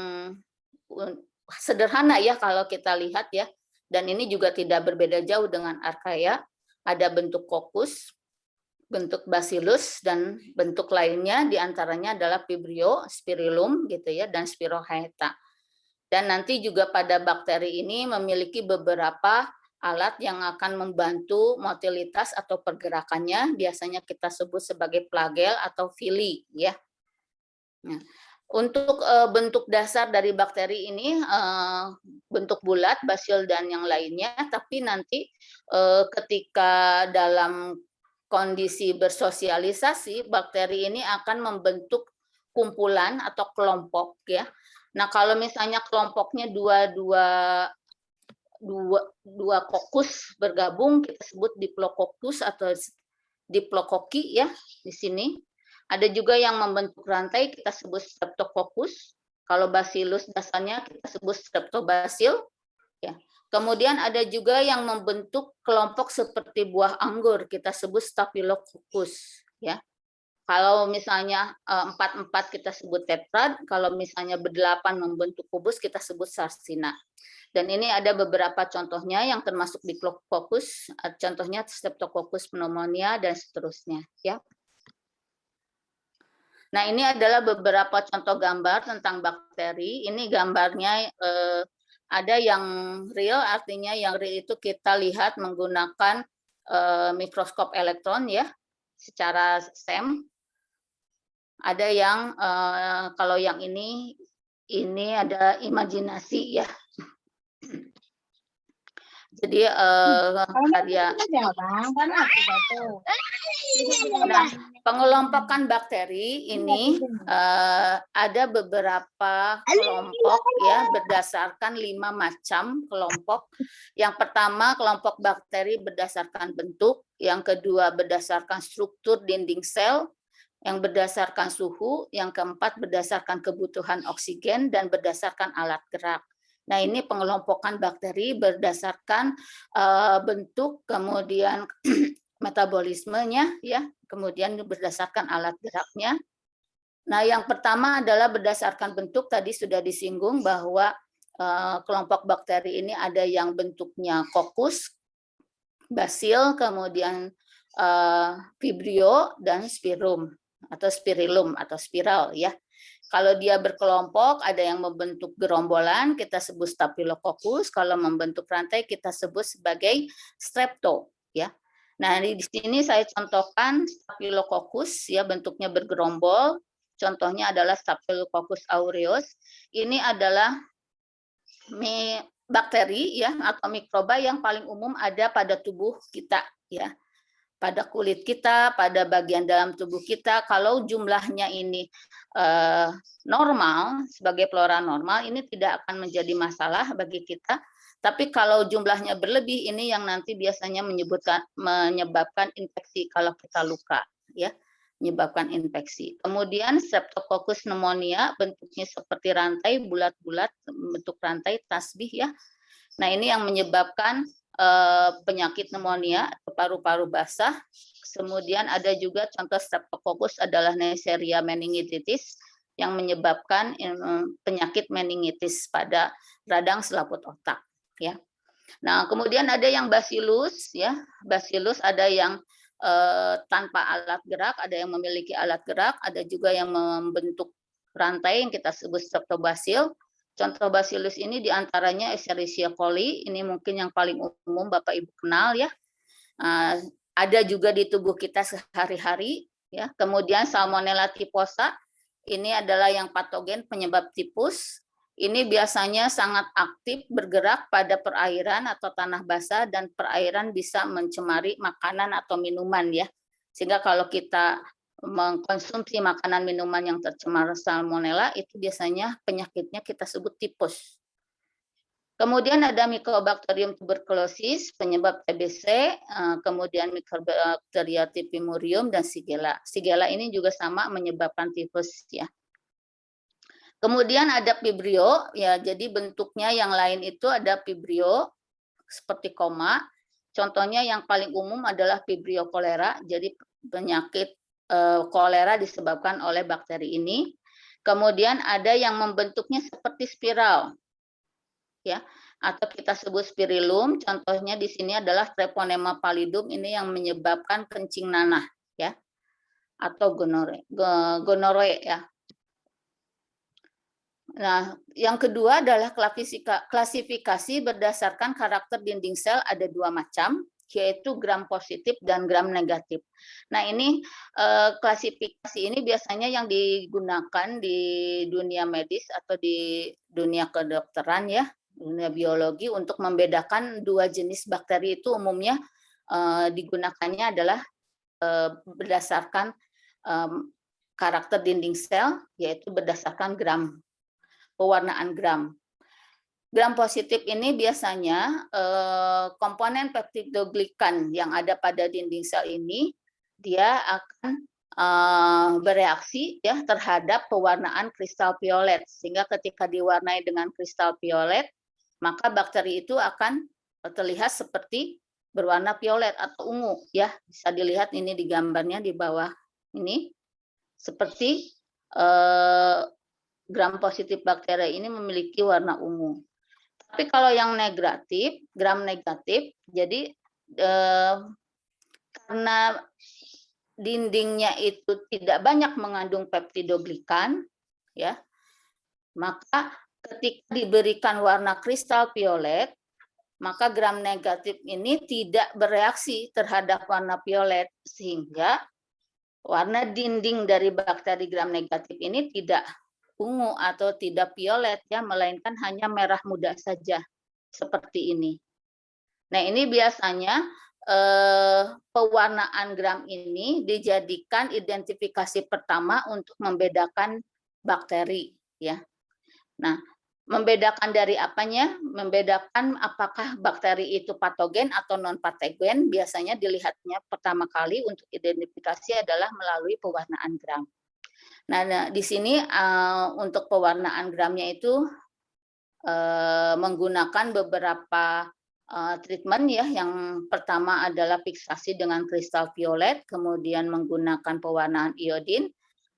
sederhana, ya, kalau kita lihat, ya, dan ini juga tidak berbeda jauh dengan archaea. Ada bentuk kokus, bentuk bacillus, dan bentuk lainnya diantaranya adalah vibrio, spirillum, gitu, ya, dan spirochaeta. Dan nanti juga pada bakteri ini memiliki beberapa alat yang akan membantu motilitas atau pergerakannya, biasanya kita sebut sebagai flagel atau villi, ya. Nah, untuk bentuk dasar dari bakteri ini bentuk bulat, basil dan yang lainnya, tapi nanti ketika dalam kondisi bersosialisasi, bakteri ini akan membentuk kumpulan atau kelompok, ya. Nah, kalau misalnya kelompoknya dua kokus bergabung, kita sebut diplococcus atau diplococi, ya, di sini. Ada juga yang membentuk rantai, kita sebut streptococcus. Kalau bacillus dasarnya kita sebut streptobacil, ya. Kemudian ada juga yang membentuk kelompok seperti buah anggur, kita sebut staphylococcus, ya. Kalau misalnya 4 kita sebut tetrad, kalau misalnya berdelapan membentuk kubus kita sebut sarsina. Dan ini ada beberapa contohnya yang termasuk diplococcus, contohnya streptococcus pneumonia dan seterusnya, ya. Nah, ini adalah beberapa contoh gambar tentang bakteri. Ini gambarnya ada yang real, artinya yang real itu kita lihat menggunakan mikroskop elektron, ya, secara SEM. Ada yang kalau yang ini ada imajinasi, ya. Jadi karya. Nah, pengelompokan bakteri ini ada beberapa kelompok, ya, berdasarkan 5 macam kelompok. Yang pertama kelompok bakteri berdasarkan bentuk, yang kedua berdasarkan struktur dinding sel, yang berdasarkan suhu, yang keempat berdasarkan kebutuhan oksigen, dan berdasarkan alat gerak. Nah, ini pengelompokan bakteri berdasarkan bentuk, kemudian metabolismenya, ya, kemudian berdasarkan alat geraknya. Nah, yang pertama adalah berdasarkan bentuk, tadi sudah disinggung bahwa kelompok bakteri ini ada yang bentuknya kokus, basil, kemudian vibrio, dan spirum atau spirillum atau spiral, ya. Kalau dia berkelompok, ada yang membentuk gerombolan, kita sebut staphylococcus. Kalau membentuk rantai, kita sebut sebagai strepto, ya. Nah, di sini saya contohkan staphylococcus, ya, bentuknya bergerombol. Contohnya adalah Staphylococcus aureus. Ini adalah bakteri, ya, atau mikroba yang paling umum ada pada tubuh kita, ya. Pada kulit kita, pada bagian dalam tubuh kita. Kalau jumlahnya ini normal, sebagai flora normal, ini tidak akan menjadi masalah bagi kita. Tapi kalau jumlahnya berlebih, ini yang nanti biasanya menyebabkan infeksi kalau kita luka, ya, menyebabkan infeksi. Kemudian Streptococcus pneumonia bentuknya seperti rantai bulat-bulat, bentuk rantai tasbih, ya. Nah, ini yang menyebabkan penyakit pneumonia atau paru-paru basah. Kemudian ada juga contoh Streptococcus adalah Neisseria meningitis yang menyebabkan penyakit meningitis pada radang selaput otak, ya. Nah, kemudian ada yang Bacillus, ya. Bacillus ada yang tanpa alat gerak, ada yang memiliki alat gerak, ada juga yang membentuk rantai yang kita sebut Streptobacil. Contoh Bacillus ini diantaranya Escherichia coli, ini mungkin yang paling umum Bapak Ibu kenal, ya. Ada juga di tubuh kita sehari-hari, ya. Kemudian Salmonella typhosa, ini adalah yang patogen penyebab tipus. Ini biasanya sangat aktif bergerak pada perairan atau tanah basah, dan perairan bisa mencemari makanan atau minuman, ya. Sehingga kalau kita mengkonsumsi makanan minuman yang tercemar salmonella, itu biasanya penyakitnya kita sebut tipus. Kemudian ada Mycobacterium tuberculosis, penyebab TBC, kemudian Mycobacteria typhimurium, dan Shigella. Shigella ini juga sama menyebabkan tifus, ya. Kemudian ada Vibrio, ya, jadi bentuknya yang lain itu ada Vibrio seperti koma. Contohnya yang paling umum adalah Vibrio cholera, jadi penyakit kolera disebabkan oleh bakteri ini. Kemudian ada yang membentuknya seperti spiral, ya, atau kita sebut spirillum. Contohnya di sini adalah Treponema pallidum, ini yang menyebabkan kencing nanah, ya, atau gonore, ya. Nah, yang kedua adalah klasifikasi berdasarkan karakter dinding sel, ada 2 macam, yaitu gram positif dan gram negatif. Nah, ini klasifikasi ini biasanya yang digunakan di dunia medis atau di dunia kedokteran, ya, dunia biologi, untuk membedakan 2 jenis bakteri. Itu umumnya digunakannya adalah berdasarkan karakter dinding sel, yaitu berdasarkan pewarnaan gram. Gram positif ini biasanya komponen peptidoglikan yang ada pada dinding sel ini, dia akan bereaksi, ya, terhadap pewarnaan kristal violet, sehingga ketika diwarnai dengan kristal violet, maka bakteri itu akan terlihat seperti berwarna violet atau ungu, ya. Bisa dilihat ini di gambarnya di bawah ini, seperti gram positif bakteri ini memiliki warna ungu. Tapi kalau yang negatif, gram negatif, jadi karena dindingnya itu tidak banyak mengandung peptidoglikan, ya, maka ketika diberikan warna kristal violet, maka gram negatif ini tidak bereaksi terhadap warna violet, sehingga warna dinding dari bakteri gram negatif ini tidak ungu atau tidak violet, ya, melainkan hanya merah muda saja seperti ini. Nah, ini biasanya pewarnaan gram ini dijadikan identifikasi pertama untuk membedakan bakteri, ya. Nah, membedakan dari apanya? Membedakan apakah bakteri itu patogen atau non patogen. Biasanya dilihatnya pertama kali untuk identifikasi adalah melalui pewarnaan gram. Nah, di sini untuk pewarnaan gramnya itu menggunakan beberapa treatment, ya. Yang pertama adalah fiksasi dengan kristal violet, kemudian menggunakan pewarnaan iodin,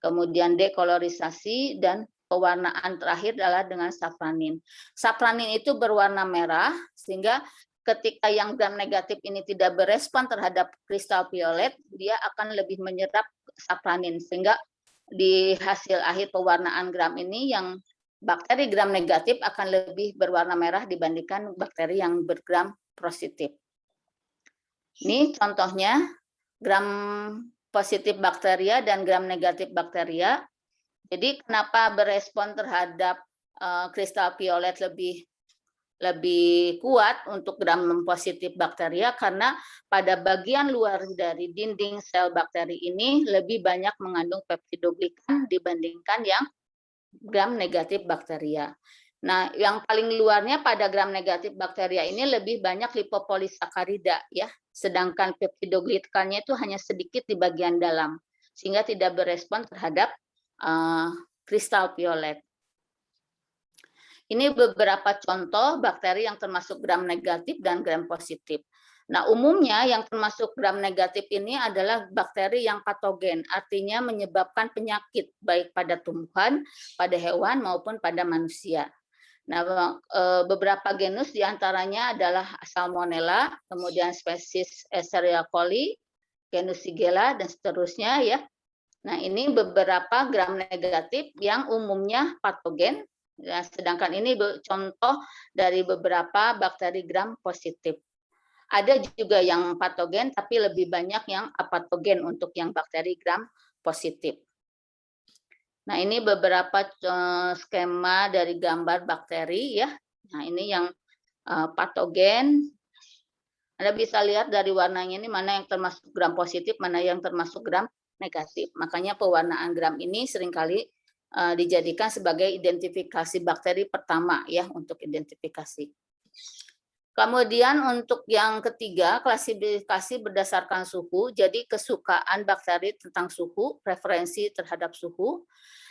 kemudian dekolorisasi, dan pewarnaan terakhir adalah dengan safranin. Safranin itu berwarna merah, sehingga ketika yang gram negatif ini tidak berespon terhadap kristal violet, dia akan lebih menyerap safranin, sehingga di hasil akhir pewarnaan gram ini yang bakteri gram negatif akan lebih berwarna merah dibandingkan bakteri yang bergram positif. Ini contohnya gram positif bakteria dan gram negatif bakteria. Jadi kenapa berespon terhadap kristal violet lebih kuat untuk gram positif bakteria, karena pada bagian luar dari dinding sel bakteri ini lebih banyak mengandung peptidoglikan dibandingkan yang gram negatif bakteria. Nah, yang paling luarnya pada gram negatif bakteria ini lebih banyak lipopolisakarida ya, sedangkan peptidoglikannya itu hanya sedikit di bagian dalam sehingga tidak berespon terhadap kristal violet. Ini beberapa contoh bakteri yang termasuk gram negatif dan gram positif. Nah, umumnya yang termasuk gram negatif ini adalah bakteri yang patogen, artinya menyebabkan penyakit baik pada tumbuhan, pada hewan maupun pada manusia. Nah, beberapa genus diantaranya adalah Salmonella, kemudian spesies Escherichia coli, genus Shigella, dan seterusnya ya. Nah, ini beberapa gram negatif yang umumnya patogen, ya, sedangkan ini contoh dari beberapa bakteri gram positif. Ada juga yang patogen, tapi lebih banyak yang apatogen untuk yang bakteri gram positif. Nah, ini beberapa skema dari gambar bakteri ya. Nah, ini yang patogen. Anda bisa lihat dari warnanya ini mana yang termasuk gram positif, mana yang termasuk gram negatif. Makanya pewarnaan gram ini seringkali dijadikan sebagai identifikasi bakteri pertama ya untuk identifikasi. Kemudian untuk yang ketiga, klasifikasi berdasarkan suhu. Jadi kesukaan bakteri tentang suhu, preferensi terhadap suhu.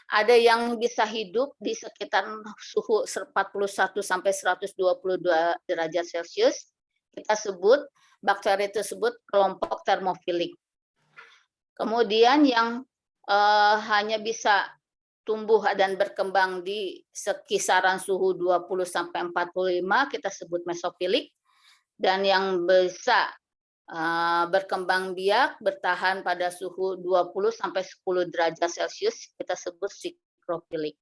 Ada yang bisa hidup di sekitar suhu 41 sampai 122 derajat Celcius. Kita sebut bakteri tersebut kelompok termofilik. Kemudian yang hanya bisa tumbuh dan berkembang di kisaran suhu 20 sampai 45 kita sebut mesofilik, dan yang bisa berkembang biak bertahan pada suhu 20 sampai 10 derajat Celcius kita sebut sikrofilik.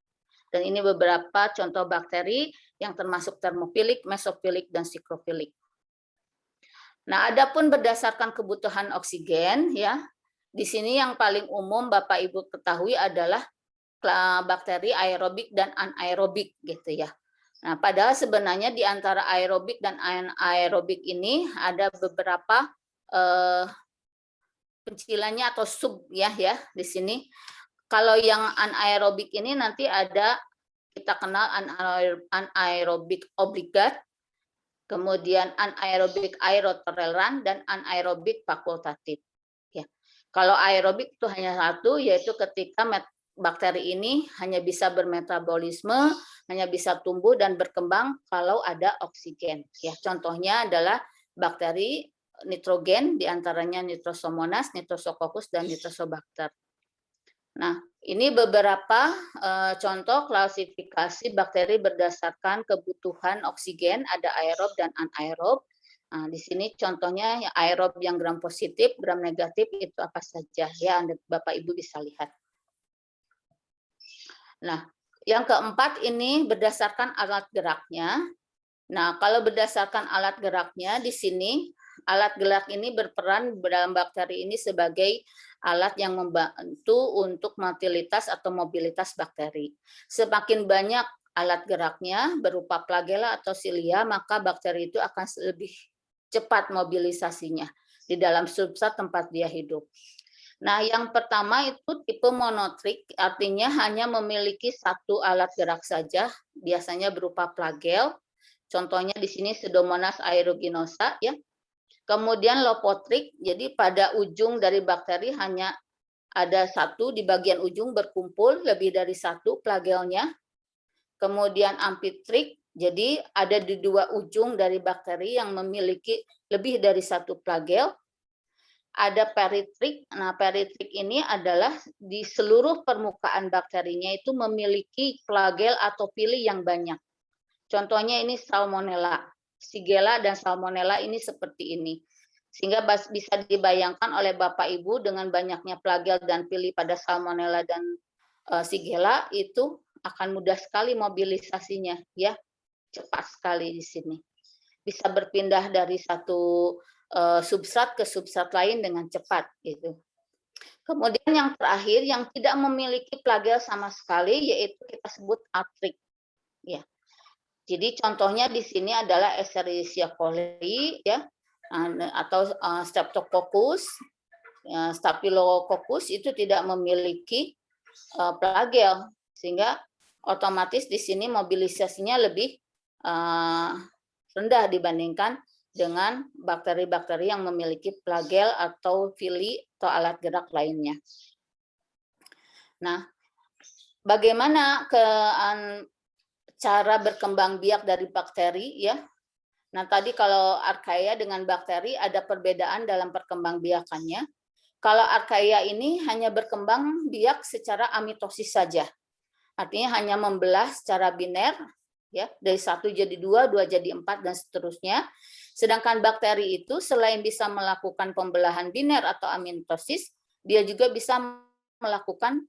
Dan ini beberapa contoh bakteri yang termasuk termofilik, mesofilik, dan sikrofilik. Nah, adapun berdasarkan kebutuhan oksigen ya, di sini yang paling umum Bapak Ibu ketahui adalah bakteri aerobik dan anaerobik gitu ya. Nah, padahal sebenarnya di antara aerobik dan anaerobik ini ada beberapa pencilannya atau sub ya di sini. Kalau yang anaerobik ini nanti ada kita kenal anaerobik obligat, kemudian anaerobik aerotoleran, dan anaerobik fakultatif. Ya. Kalau aerobik itu hanya satu, yaitu ketika bakteri ini hanya bisa bermetabolisme, hanya bisa tumbuh dan berkembang kalau ada oksigen. Ya, contohnya adalah bakteri nitrogen, diantaranya Nitrosomonas, Nitrosococcus, dan Nitrosobacter. Nah, ini beberapa contoh klasifikasi bakteri berdasarkan kebutuhan oksigen, ada aerob dan anaerob. Nah, di sini contohnya aerob yang gram positif, gram negatif itu apa saja ya, Bapak Ibu bisa lihat. Nah, yang keempat ini berdasarkan alat geraknya. Nah, kalau berdasarkan alat geraknya di sini, alat gerak ini berperan dalam bakteri ini sebagai alat yang membantu untuk motilitas atau mobilitas bakteri. Semakin banyak alat geraknya berupa flagella atau silia, maka bakteri itu akan lebih cepat mobilisasinya di dalam substrat tempat dia hidup. Nah, yang pertama itu tipe monotrik, artinya hanya memiliki satu alat gerak saja, biasanya berupa flagel. Contohnya di sini Pseudomonas aeruginosa ya. Kemudian lopotrik, jadi pada ujung dari bakteri hanya ada satu, di bagian ujung berkumpul lebih dari satu flagelnya. Kemudian amfitrik, jadi ada di dua ujung dari bakteri yang memiliki lebih dari satu flagel. Ada peritrik. Nah, peritrik ini adalah di seluruh permukaan bakterinya itu memiliki flagel atau pili yang banyak. Contohnya ini Salmonella, Shigella dan Salmonella ini seperti ini. Sehingga bisa dibayangkan oleh Bapak Ibu dengan banyaknya flagel dan pili pada Salmonella dan Shigella itu akan mudah sekali mobilisasinya ya. Cepat sekali di sini. Bisa berpindah dari satu substrat ke substrat lain dengan cepat gitu. Kemudian yang terakhir yang tidak memiliki flagel sama sekali yaitu kita sebut atrik. Ya. Jadi contohnya di sini adalah Escherichia coli ya atau Streptococcus, Staphylococcus itu tidak memiliki flagel sehingga otomatis di sini mobilisasinya lebih rendah dibandingkan dengan bakteri-bakteri yang memiliki flagel atau villi atau alat gerak lainnya. Nah, bagaimana cara berkembang biak dari bakteri ya? Nah, tadi kalau Archaea dengan bakteri ada perbedaan dalam perkembangbiakannya. Kalau Archaea ini hanya berkembang biak secara amitosis saja. Artinya hanya membelah secara biner ya, dari 1 jadi 2, 2 jadi 4 dan seterusnya. Sedangkan bakteri itu selain bisa melakukan pembelahan biner atau amitosis, dia juga bisa melakukan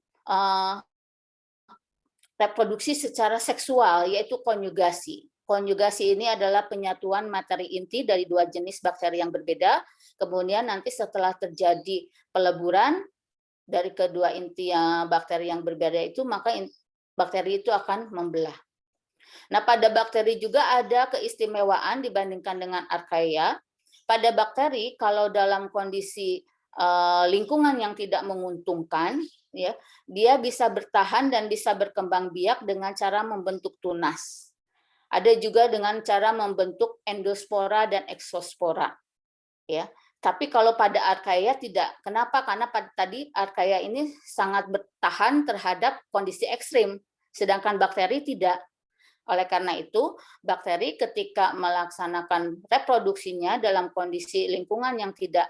reproduksi secara seksual, yaitu konjugasi. Konjugasi ini adalah penyatuan materi inti dari 2 jenis bakteri yang berbeda. Kemudian nanti setelah terjadi peleburan dari kedua inti bakteri yang berbeda itu, maka bakteri itu akan membelah. Nah, pada bakteri juga ada keistimewaan dibandingkan dengan Archaea. Pada bakteri, kalau dalam kondisi lingkungan yang tidak menguntungkan, ya, dia bisa bertahan dan bisa berkembang biak dengan cara membentuk tunas. Ada juga dengan cara membentuk endospora dan exospora. Ya. Tapi kalau pada Archaea tidak. Kenapa? Karena tadi Archaea ini sangat bertahan terhadap kondisi ekstrim, sedangkan bakteri tidak. Oleh karena itu, bakteri ketika melaksanakan reproduksinya dalam kondisi lingkungan yang tidak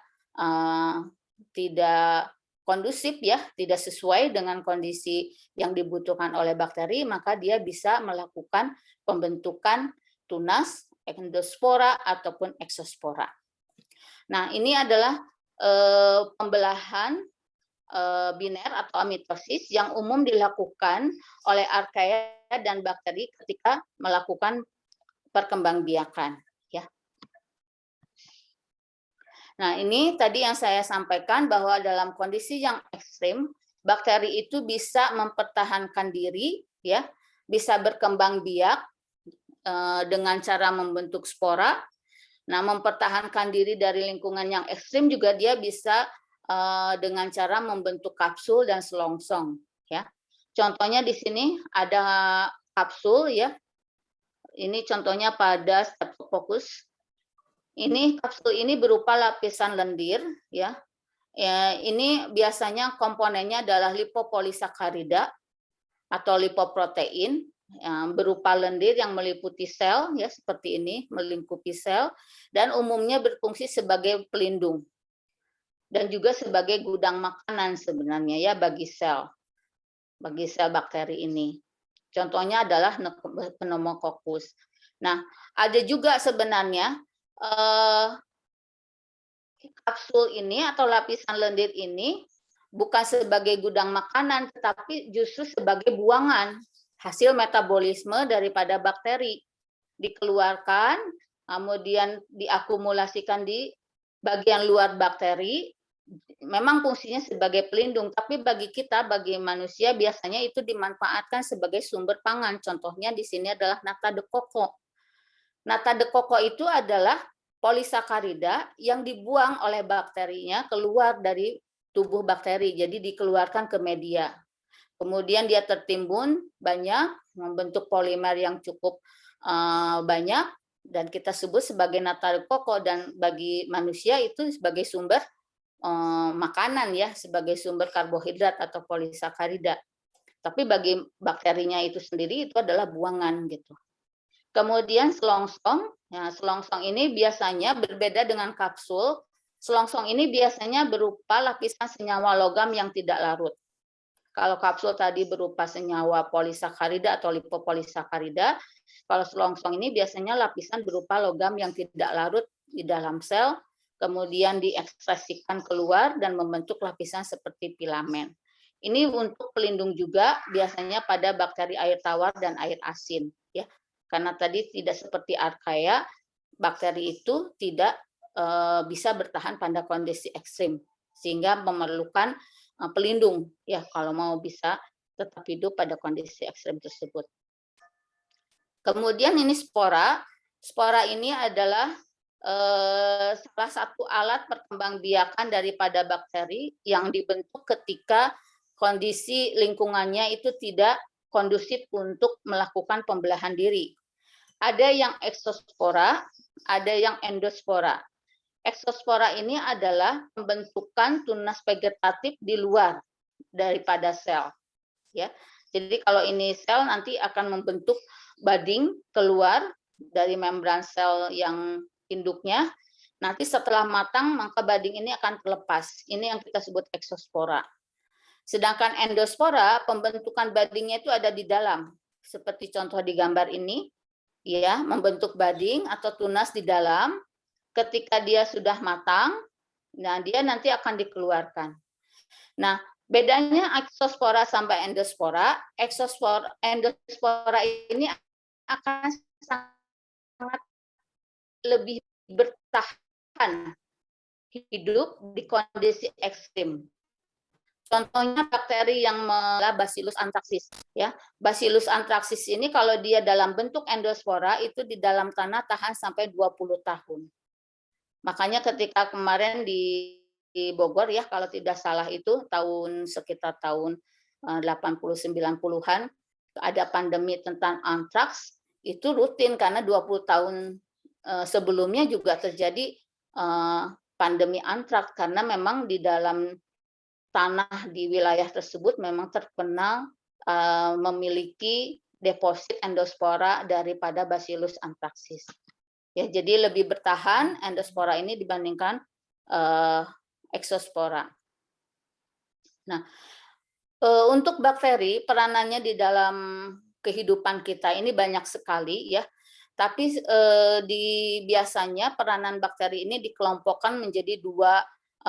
kondusif ya, tidak sesuai dengan kondisi yang dibutuhkan oleh bakteri, maka dia bisa melakukan pembentukan tunas, endospora ataupun exospora. Nah, ini adalah pembelahan biner atau amitosis yang umum dilakukan oleh Archaea dan bakteri ketika melakukan perkembangbiakan. Ya. Nah, ini tadi yang saya sampaikan bahwa dalam kondisi yang ekstrim, bakteri itu bisa mempertahankan diri, ya, bisa berkembang biak dengan cara membentuk spora. Nah, mempertahankan diri dari lingkungan yang ekstrim juga dia bisa dengan cara membentuk kapsul dan selongsong. Ya, contohnya di sini ada kapsul, ya. Ini contohnya pada Streptococcus. Ini kapsul ini berupa lapisan lendir, ya. Ini biasanya komponennya adalah lipopolisakarida atau lipoprotein yang berupa lendir yang meliputi sel, ya, seperti ini, melingkupi sel, dan umumnya berfungsi sebagai pelindung dan juga sebagai gudang makanan sebenarnya ya bagi sel bakteri ini. Contohnya adalah Pneumococcus. Nah, ada juga sebenarnya kapsul ini atau lapisan lendir ini bukan sebagai gudang makanan, tetapi justru sebagai buangan hasil metabolisme daripada bakteri. Dikeluarkan, kemudian diakumulasikan di bagian luar bakteri, memang fungsinya sebagai pelindung, tapi bagi kita, bagi manusia, biasanya itu dimanfaatkan sebagai sumber pangan. Contohnya di sini adalah nata de coco. Nata de coco itu adalah polisakarida yang dibuang oleh bakterinya keluar dari tubuh bakteri, jadi dikeluarkan ke media. Kemudian dia tertimbun banyak, membentuk polimer yang cukup banyak, dan kita sebut sebagai nata de coco, dan bagi manusia itu sebagai sumber makanan ya, sebagai sumber karbohidrat atau polisakarida. Tapi bagi bakterinya itu sendiri itu adalah buangan gitu. Kemudian selongsong, ya, selongsong ini biasanya berbeda dengan kapsul. Selongsong ini biasanya berupa lapisan senyawa logam yang tidak larut. Kalau kapsul tadi berupa senyawa polisakarida atau lipopolisakarida, kalau selongsong ini biasanya lapisan berupa logam yang tidak larut di dalam sel, kemudian diekstrasikan keluar dan membentuk lapisan seperti filamen. Ini untuk pelindung juga biasanya pada bakteri air tawar dan air asin, ya. Karena tadi tidak seperti Archaea, bakteri itu tidak bisa bertahan pada kondisi ekstrim, sehingga memerlukan pelindung, ya, kalau mau bisa tetap hidup pada kondisi ekstrim tersebut. Kemudian ini spora. Spora ini adalah salah satu alat perkembangbiakan daripada bakteri yang dibentuk ketika kondisi lingkungannya itu tidak kondusif untuk melakukan pembelahan diri. Ada yang eksospora, ada yang endospora. Eksospora ini adalah pembentukan tunas vegetatif di luar daripada sel. Ya, jadi kalau ini sel nanti akan membentuk bading keluar dari membran sel yang induknya. Nanti setelah matang maka bading ini akan terlepas. Ini yang kita sebut eksospora. Sedangkan endospora pembentukan badingnya itu ada di dalam. Seperti contoh di gambar ini, ya, membentuk bading atau tunas di dalam. Ketika dia sudah matang, nah dia nanti akan dikeluarkan. Nah, bedanya eksospora sampai endospora, endospora ini akan sangat lebih bertahan hidup di kondisi ekstrim. Contohnya bakteri yang Bacillus anthracis, ya. Bacillus anthracis ini kalau dia dalam bentuk endospora itu di dalam tanah tahan sampai 20 tahun. Makanya ketika kemarin di Bogor ya, kalau tidak salah itu sekitar tahun 80-90-an ada pandemi tentang antraks, itu rutin karena 20 tahun sebelumnya juga terjadi pandemi antraks karena memang di dalam tanah di wilayah tersebut memang terkenal memiliki deposit endospora daripada Bacillus anthracis. Ya, jadi lebih bertahan endospora ini dibandingkan eksospora. Nah, untuk bakteri peranannya di dalam kehidupan kita ini banyak sekali ya. Tapi biasanya peranan bakteri ini dikelompokkan menjadi dua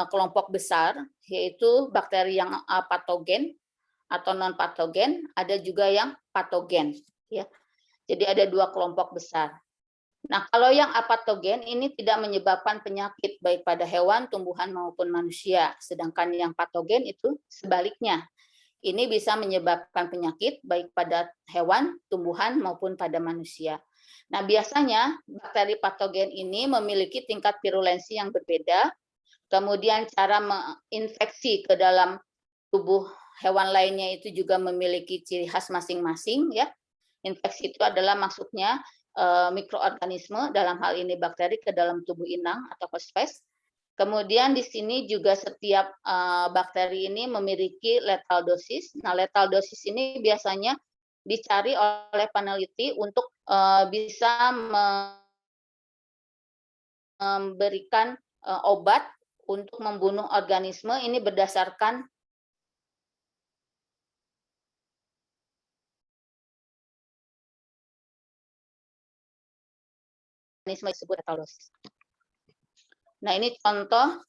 kelompok besar, yaitu bakteri yang apatogen atau non patogen, ada juga yang patogen ya. Jadi ada dua kelompok besar. Nah, kalau yang apatogen ini tidak menyebabkan penyakit baik pada hewan, tumbuhan maupun manusia. Sedangkan yang patogen itu sebaliknya. Ini bisa menyebabkan penyakit baik pada hewan, tumbuhan maupun pada manusia. Nah, biasanya bakteri patogen ini memiliki tingkat virulensi yang berbeda. Kemudian cara menginfeksi ke dalam tubuh hewan lainnya itu juga memiliki ciri khas masing-masing ya. Infeksi itu adalah maksudnya mikroorganisme, dalam hal ini bakteri, ke dalam tubuh inang atau host face. Kemudian di sini juga setiap bakteri ini memiliki lethal dosis. Nah, lethal dosis ini biasanya dicari oleh peneliti untuk bisa memberikan obat untuk membunuh organisme. Ini berdasarkan disebut lethal dosis. Nah, ini contoh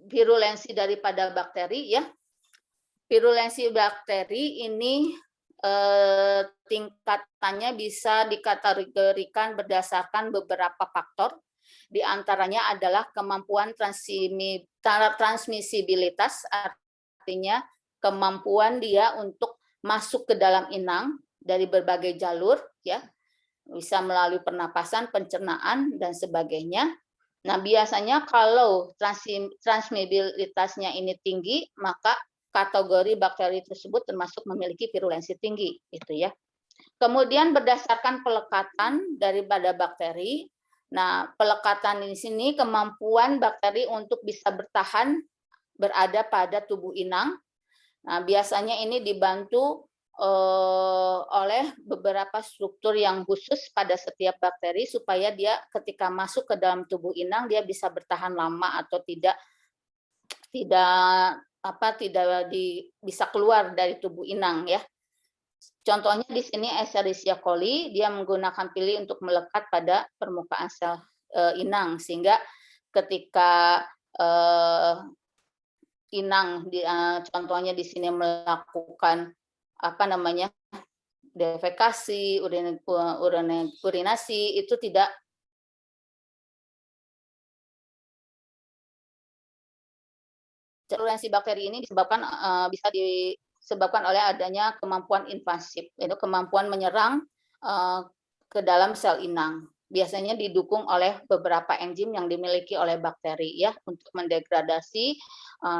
virulensi daripada bakteri ya. Virulensi bakteri ini tingkatannya bisa dikategorikan berdasarkan beberapa faktor. Di antaranya adalah kemampuan transmisibilitas, artinya kemampuan dia untuk masuk ke dalam inang dari berbagai jalur ya, bisa melalui pernapasan, pencernaan dan sebagainya. Nah, biasanya kalau transmisibilitasnya ini tinggi, maka kategori bakteri tersebut termasuk memiliki virulensi tinggi, itu ya. Kemudian berdasarkan pelekatan daripada bakteri. Nah, pelekatan di sini kemampuan bakteri untuk bisa bertahan berada pada tubuh inang. Nah, biasanya ini dibantu oleh beberapa struktur yang khusus pada setiap bakteri supaya dia ketika masuk ke dalam tubuh inang dia bisa bertahan lama atau tidak bisa keluar dari tubuh inang ya. Contohnya di sini Escherichia coli, dia menggunakan pili untuk melekat pada permukaan sel inang sehingga ketika inang contohnya di sini melakukan defekasi, urinasi itu tidak virulensi bakteri ini bisa disebabkan oleh adanya kemampuan invasif, yaitu kemampuan menyerang ke dalam sel inang. Biasanya didukung oleh beberapa enzim yang dimiliki oleh bakteri ya untuk mendegradasi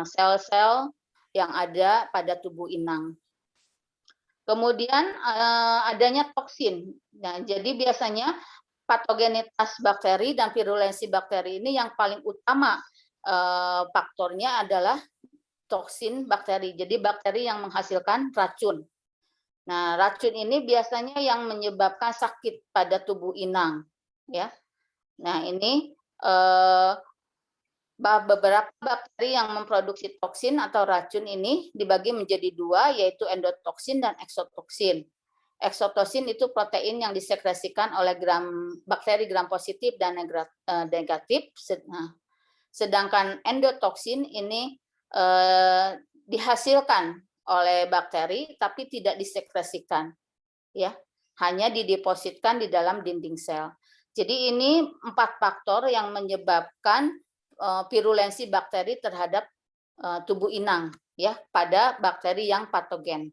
sel-sel yang ada pada tubuh inang. Kemudian adanya toksin. Nah, jadi biasanya patogenitas bakteri dan virulensi bakteri ini yang paling utama faktornya adalah toksin bakteri. Jadi bakteri yang menghasilkan racun. Nah, racun ini biasanya yang menyebabkan sakit pada tubuh inang, ya. Nah, ini beberapa bakteri yang memproduksi toksin atau racun ini dibagi menjadi dua, yaitu endotoksin dan eksotoksin. Eksotoksin itu protein yang disekresikan oleh bakteri gram positif dan negatif. Sedangkan endotoksin ini dihasilkan oleh bakteri tapi tidak disekresikan, ya, hanya didepositkan di dalam dinding sel. Jadi ini 4 faktor yang menyebabkan virulensi bakteri terhadap tubuh inang, ya, pada bakteri yang patogen.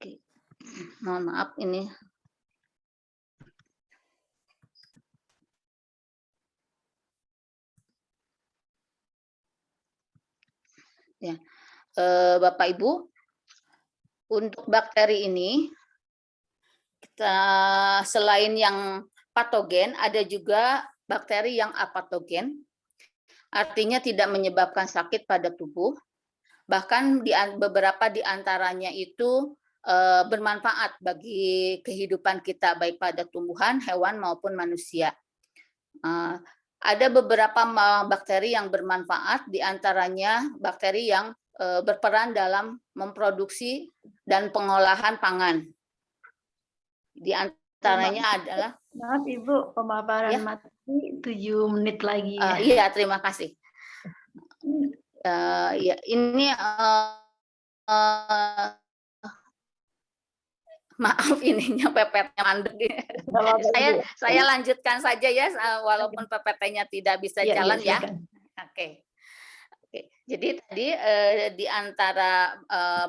Oke. Mohon maaf ini. Ya, Bapak Ibu, untuk bakteri ini kita selain yang patogen ada juga bakteri yang apatogen, artinya tidak menyebabkan sakit pada tubuh. Bahkan beberapa di antaranya itu bermanfaat bagi kehidupan kita baik pada tumbuhan, hewan maupun manusia. Ada beberapa bakteri yang bermanfaat, di antaranya bakteri yang berperan dalam memproduksi dan pengolahan pangan. Di antaranya adalah... Maaf Ibu, pemaparan Ya. materi 7 menit lagi. Iya, terima kasih. Ya, ini maaf ininya PPT-nya mandek. Saya lanjutkan saja ya, walaupun PPT-nya tidak bisa jalan ya. Oke. Jadi tadi di antara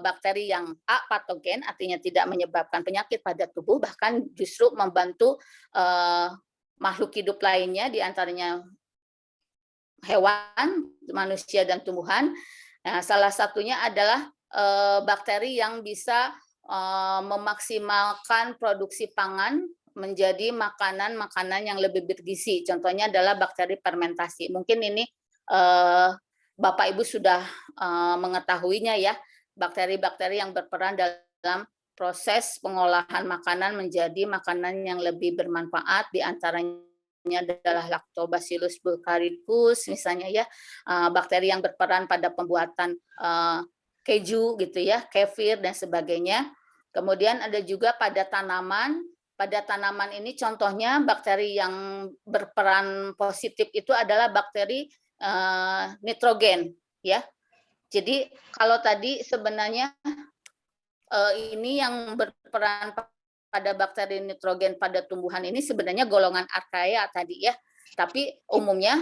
bakteri yang apatogen, artinya tidak menyebabkan penyakit pada tubuh, bahkan justru membantu makhluk hidup lainnya, di antaranya hewan, manusia dan tumbuhan. Nah, salah satunya adalah bakteri yang bisa memaksimalkan produksi pangan menjadi makanan-makanan yang lebih bergizi. Contohnya adalah bakteri fermentasi. Mungkin ini Bapak Ibu sudah mengetahuinya ya, bakteri-bakteri yang berperan dalam proses pengolahan makanan menjadi makanan yang lebih bermanfaat, di antaranya adalah Lactobacillus bulgaricus misalnya ya, bakteri yang berperan pada pembuatan keju gitu ya, kefir dan sebagainya. Kemudian ada juga pada tanaman. Pada tanaman ini contohnya bakteri yang berperan positif itu adalah bakteri nitrogen ya. Jadi kalau tadi sebenarnya ini yang berperan pada bakteri nitrogen pada tumbuhan ini sebenarnya golongan Archaea tadi ya. Tapi umumnya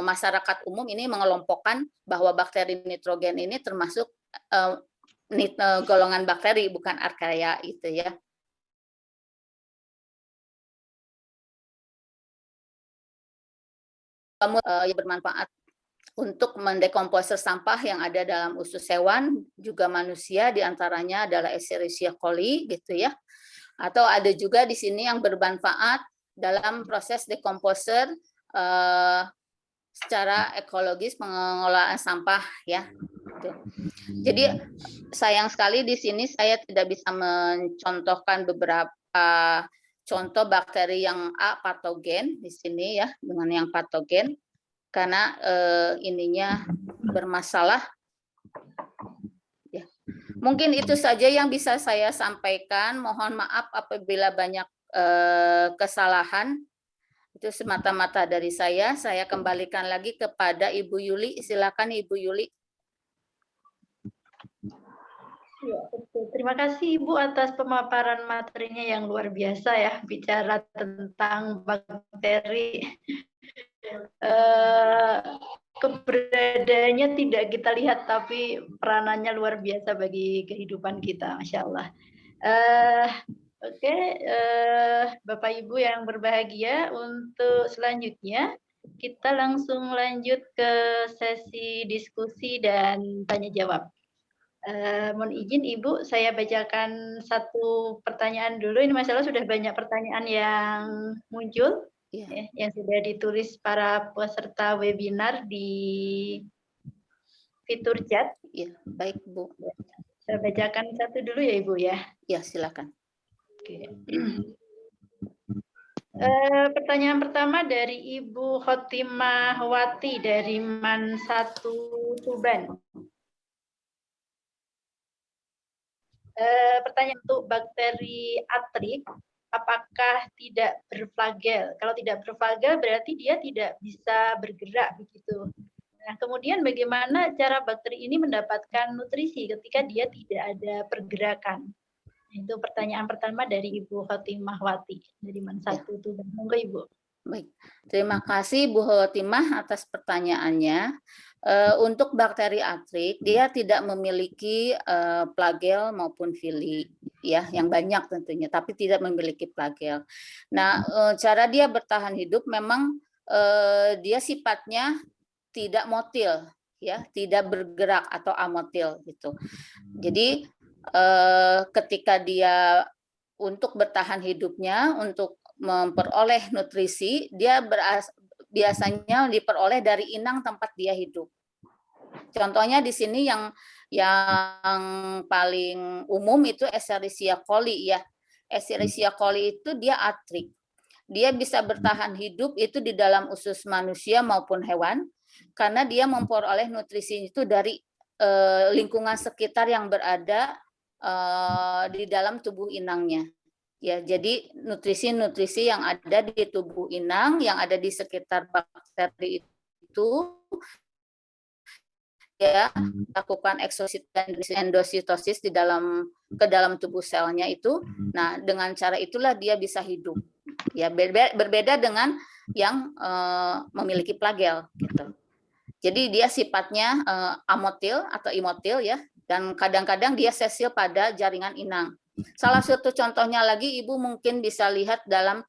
masyarakat umum ini mengelompokkan bahwa bakteri nitrogen ini termasuk golongan bakteri, bukan Archaea itu ya. Yang bermanfaat untuk mendekomposer sampah yang ada dalam usus hewan, juga manusia, diantaranya adalah Escherichia coli gitu ya. Atau ada juga di sini yang bermanfaat dalam proses dekomposer secara ekologis pengelolaan sampah ya. Jadi sayang sekali di sini saya tidak bisa mencontohkan beberapa contoh bakteri yang apatogen di sini ya, dengan yang patogen karena ininya bermasalah. Ya. Mungkin itu saja yang bisa saya sampaikan. Mohon maaf apabila banyak kesalahan. Itu semata-mata dari saya. Saya kembalikan lagi kepada Ibu Yuli. Silakan Ibu Yuli. Ya, betul. Terima kasih Ibu atas pemaparan materinya yang luar biasa ya, bicara tentang bakteri. Keberadaannya tidak kita lihat, tapi peranannya luar biasa bagi kehidupan kita, Masya Allah. Oke, Bapak Ibu yang berbahagia, untuk selanjutnya kita langsung lanjut ke sesi diskusi dan tanya jawab. Mohon izin Ibu, saya bacakan satu pertanyaan dulu. Ini masalah sudah banyak pertanyaan yang muncul, Iya. ya, yang sudah ditulis para peserta webinar di fitur chat. Iya, baik Bu. Saya bacakan satu dulu ya Ibu ya. Ya, silakan. Oke. Pertanyaan pertama dari Ibu Khotimah Wati dari MAN 1 Tuban. Pertanyaan untuk bakteri atrik, apakah tidak berflagel? Kalau tidak berflagel berarti dia tidak bisa bergerak begitu. Nah, kemudian bagaimana cara bakteri ini mendapatkan nutrisi ketika dia tidak ada pergerakan? Itu pertanyaan pertama dari Ibu Khotimah Wati dari MAN 1 Tuban. Monggo Ibu. Baik, terima kasih Bu Khotimah atas pertanyaannya. Untuk bakteri atrik, dia tidak memiliki flagel maupun vili, ya, yang banyak tentunya, tapi tidak memiliki flagel. Nah, cara dia bertahan hidup memang dia sifatnya tidak motil, ya, tidak bergerak atau amotil gitu. Jadi ketika dia untuk bertahan hidupnya, untuk memperoleh nutrisi, dia biasanya diperoleh dari inang tempat dia hidup. Contohnya di sini yang paling umum itu Escherichia coli ya. Escherichia coli itu dia atrik. Dia bisa bertahan hidup itu di dalam usus manusia maupun hewan karena dia memperoleh nutrisi itu dari lingkungan sekitar yang berada di dalam tubuh inangnya. Ya, jadi nutrisi-nutrisi yang ada di tubuh inang, yang ada di sekitar bakteri itu, ya, lakukan eksosit dan endositosis ke dalam tubuh selnya itu. Nah, dengan cara itulah dia bisa hidup. Ya, berbeda dengan yang memiliki flagel, gitu. Jadi dia sifatnya amotil atau imotil ya, dan kadang-kadang dia sesil pada jaringan inang. Salah satu contohnya lagi Ibu mungkin bisa lihat dalam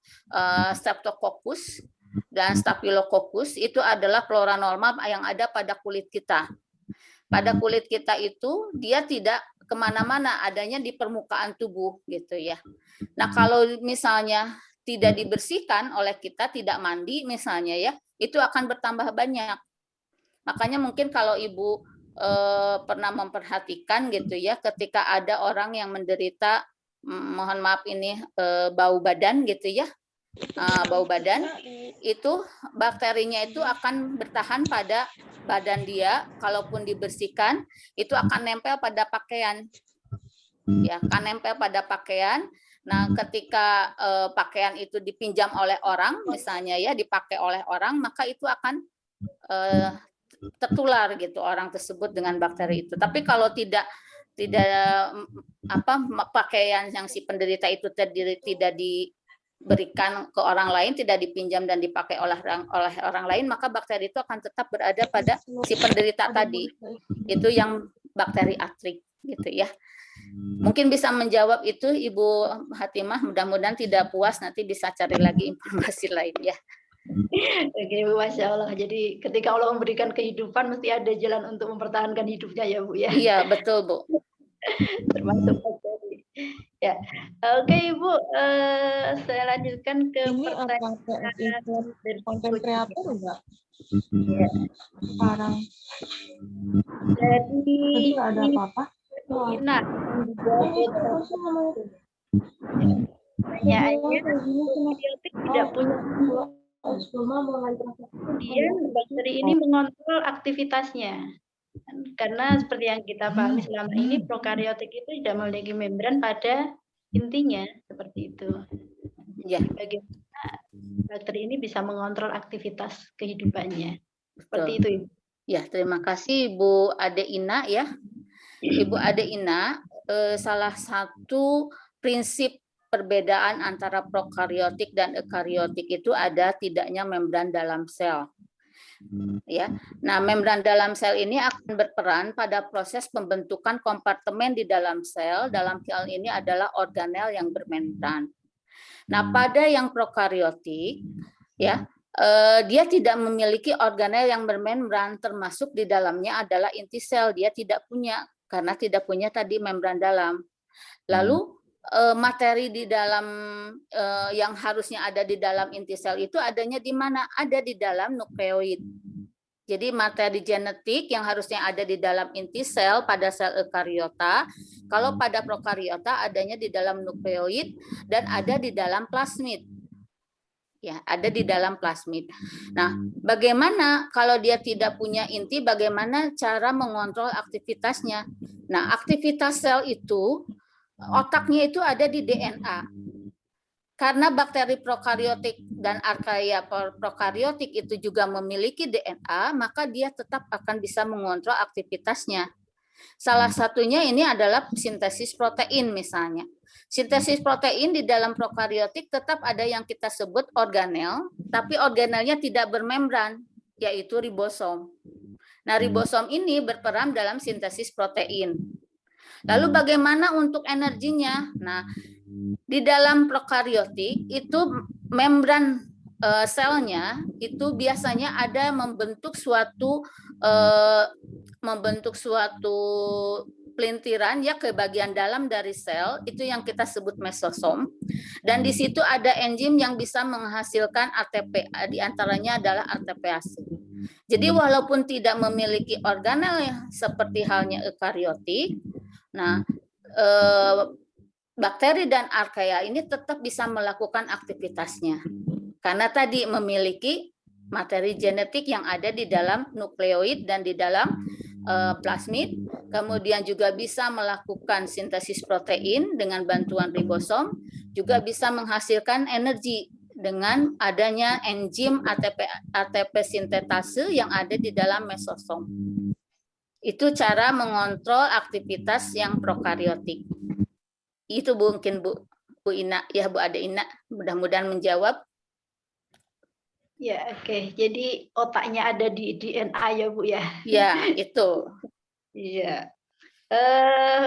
Streptococcus dan Staphylococcus, itu adalah flora normal yang ada pada kulit kita. Pada kulit kita itu dia tidak kemana-mana, adanya di permukaan tubuh gitu ya. Nah kalau misalnya tidak dibersihkan oleh kita, tidak mandi misalnya ya, itu akan bertambah banyak. Makanya mungkin kalau Ibu pernah memperhatikan gitu ya, ketika ada orang yang menderita, mohon maaf ini bau badan gitu ya, bau badan, itu bakterinya itu akan bertahan pada badan dia, kalaupun dibersihkan itu akan nempel pada pakaian, ya, akan nempel pada pakaian. Nah, ketika pakaian itu dipinjam oleh orang, misalnya ya, dipakai oleh orang, maka itu akan tertular gitu orang tersebut dengan bakteri itu. Tapi kalau tidak pakaian yang si penderita itu tidak diberikan ke orang lain, tidak dipinjam dan dipakai oleh orang lain, maka bakteri itu akan tetap berada pada si penderita tadi. Itu yang bakteri atrik gitu ya. Mungkin bisa menjawab itu Ibu Hatimah, mudah-mudahan tidak puas, nanti bisa cari lagi informasi lain ya. Oke, Masya Allah. Jadi ketika Allah memberikan kehidupan, mesti ada jalan untuk mempertahankan hidupnya ya Bu ya. Iya, betul Bu. Termasuk bakteri. Ya, oke Ibu, saya lanjutkan ke Ini pertanyaan apa konten kreator enggak? ya. Sekarang Jadi ada apa-apa? nah, pertanyaannya, probiotik tidak punya. Kemudian bakteri ini mengontrol aktivitasnya. Karena seperti yang kita pahami selama ini, prokaryotik itu tidak memiliki membran pada intinya, seperti itu. Ya. Bagaimana bakteri ini bisa mengontrol aktivitas kehidupannya. Seperti Betul. itu, Ibu. Ya, terima kasih Ibu Ade Ina ya. Ibu Ade Ina, salah satu prinsip perbedaan antara prokaryotik dan eukaryotik itu ada tidaknya membran dalam sel. Ya. Nah, membran dalam sel ini akan berperan pada proses pembentukan kompartemen di dalam sel. Dalam hal ini adalah organel yang bermembran. Nah, pada yang prokariotik, ya, dia tidak memiliki organel yang bermembran, termasuk di dalamnya adalah inti sel. Dia tidak punya karena tidak punya tadi membran dalam. Lalu materi di dalam yang harusnya ada di dalam inti sel itu adanya di mana? Ada di dalam nukleoid. Jadi materi genetik yang harusnya ada di dalam inti sel pada sel eukariota, kalau pada prokariota adanya di dalam nukleoid dan ada di dalam plasmid. Ya, ada di dalam plasmid. Nah, bagaimana kalau dia tidak punya inti, bagaimana cara mengontrol aktivitasnya? Nah, aktivitas sel itu otaknya itu ada di DNA. Karena bakteri prokariotik dan archaea prokariotik itu juga memiliki DNA, maka dia tetap akan bisa mengontrol aktivitasnya. Salah satunya ini adalah sintesis protein misalnya. Sintesis protein di dalam prokariotik tetap ada yang kita sebut organel, tapi organelnya tidak bermembran, yaitu ribosom. Nah, ribosom ini berperan dalam sintesis protein. Lalu bagaimana untuk energinya? Nah, di dalam prokariotik itu membran selnya itu biasanya ada membentuk suatu pelintiran ya ke bagian dalam dari sel, itu yang kita sebut mesosom. Dan di situ ada enzim yang bisa menghasilkan ATP, di antaranya adalah ATPase. Jadi walaupun tidak memiliki organel ya, seperti halnya eukariotik, nah bakteri dan archaea ini tetap bisa melakukan aktivitasnya. Karena tadi memiliki materi genetik yang ada di dalam nukleoid dan di dalam plasmid, kemudian juga bisa melakukan sintesis protein dengan bantuan ribosom, juga bisa menghasilkan energi dengan adanya enzim ATP sintetase yang ada di dalam mesosom. Itu cara mengontrol aktivitas yang prokariotik. Itu mungkin Bu Ina, ya Bu Ade Ina, mudah-mudahan menjawab. Ya, oke. Jadi otaknya ada di DNA ya Bu ya. Ya, itu. Iya.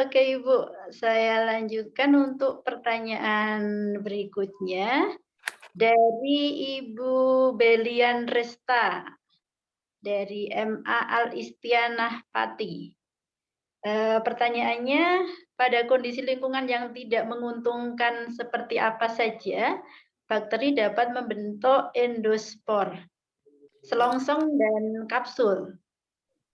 Oke Ibu, saya lanjutkan untuk pertanyaan berikutnya dari Ibu Belian Resta dari MA Al-Istianah Pati. Pertanyaannya, pada kondisi lingkungan yang tidak menguntungkan seperti apa saja, bakteri dapat membentuk endospor, selongsong dan kapsul.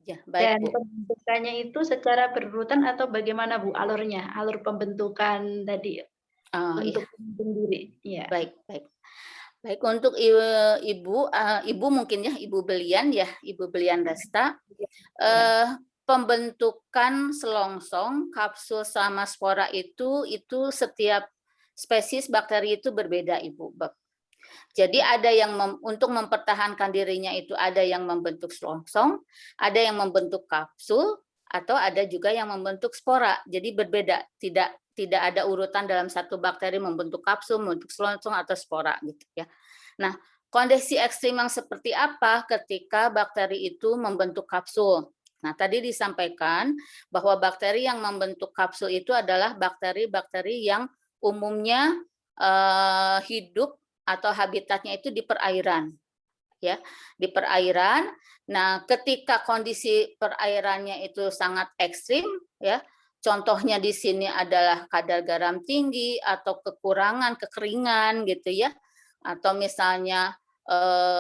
Ya, baik, Dan Bu. pembentukannya itu secara berurutan atau bagaimana Bu alurnya? Alur pembentukan tadi untuk membentuk diri. Ya. Baik, baik. Baik, untuk Ibu mungkin ya, Ibu Belian Resta. Pembentukan selongsong, kapsul sama spora itu setiap spesies bakteri itu berbeda, Ibu. Jadi ada yang untuk mempertahankan dirinya itu ada yang membentuk selongsong, ada yang membentuk kapsul, atau ada juga yang membentuk spora. Jadi berbeda, tidak ada urutan dalam satu bakteri membentuk kapsul, membentuk selongsong atau spora gitu ya. Nah, kondisi ekstrim yang seperti apa ketika bakteri itu membentuk kapsul? Nah, tadi disampaikan bahwa bakteri yang membentuk kapsul itu adalah bakteri-bakteri yang umumnya hidup atau habitatnya itu di perairan. Ya, di perairan. Nah, ketika kondisi perairannya itu sangat ekstrim, ya, contohnya di sini adalah kadar garam tinggi atau kekurangan, kekeringan gitu ya, atau misalnya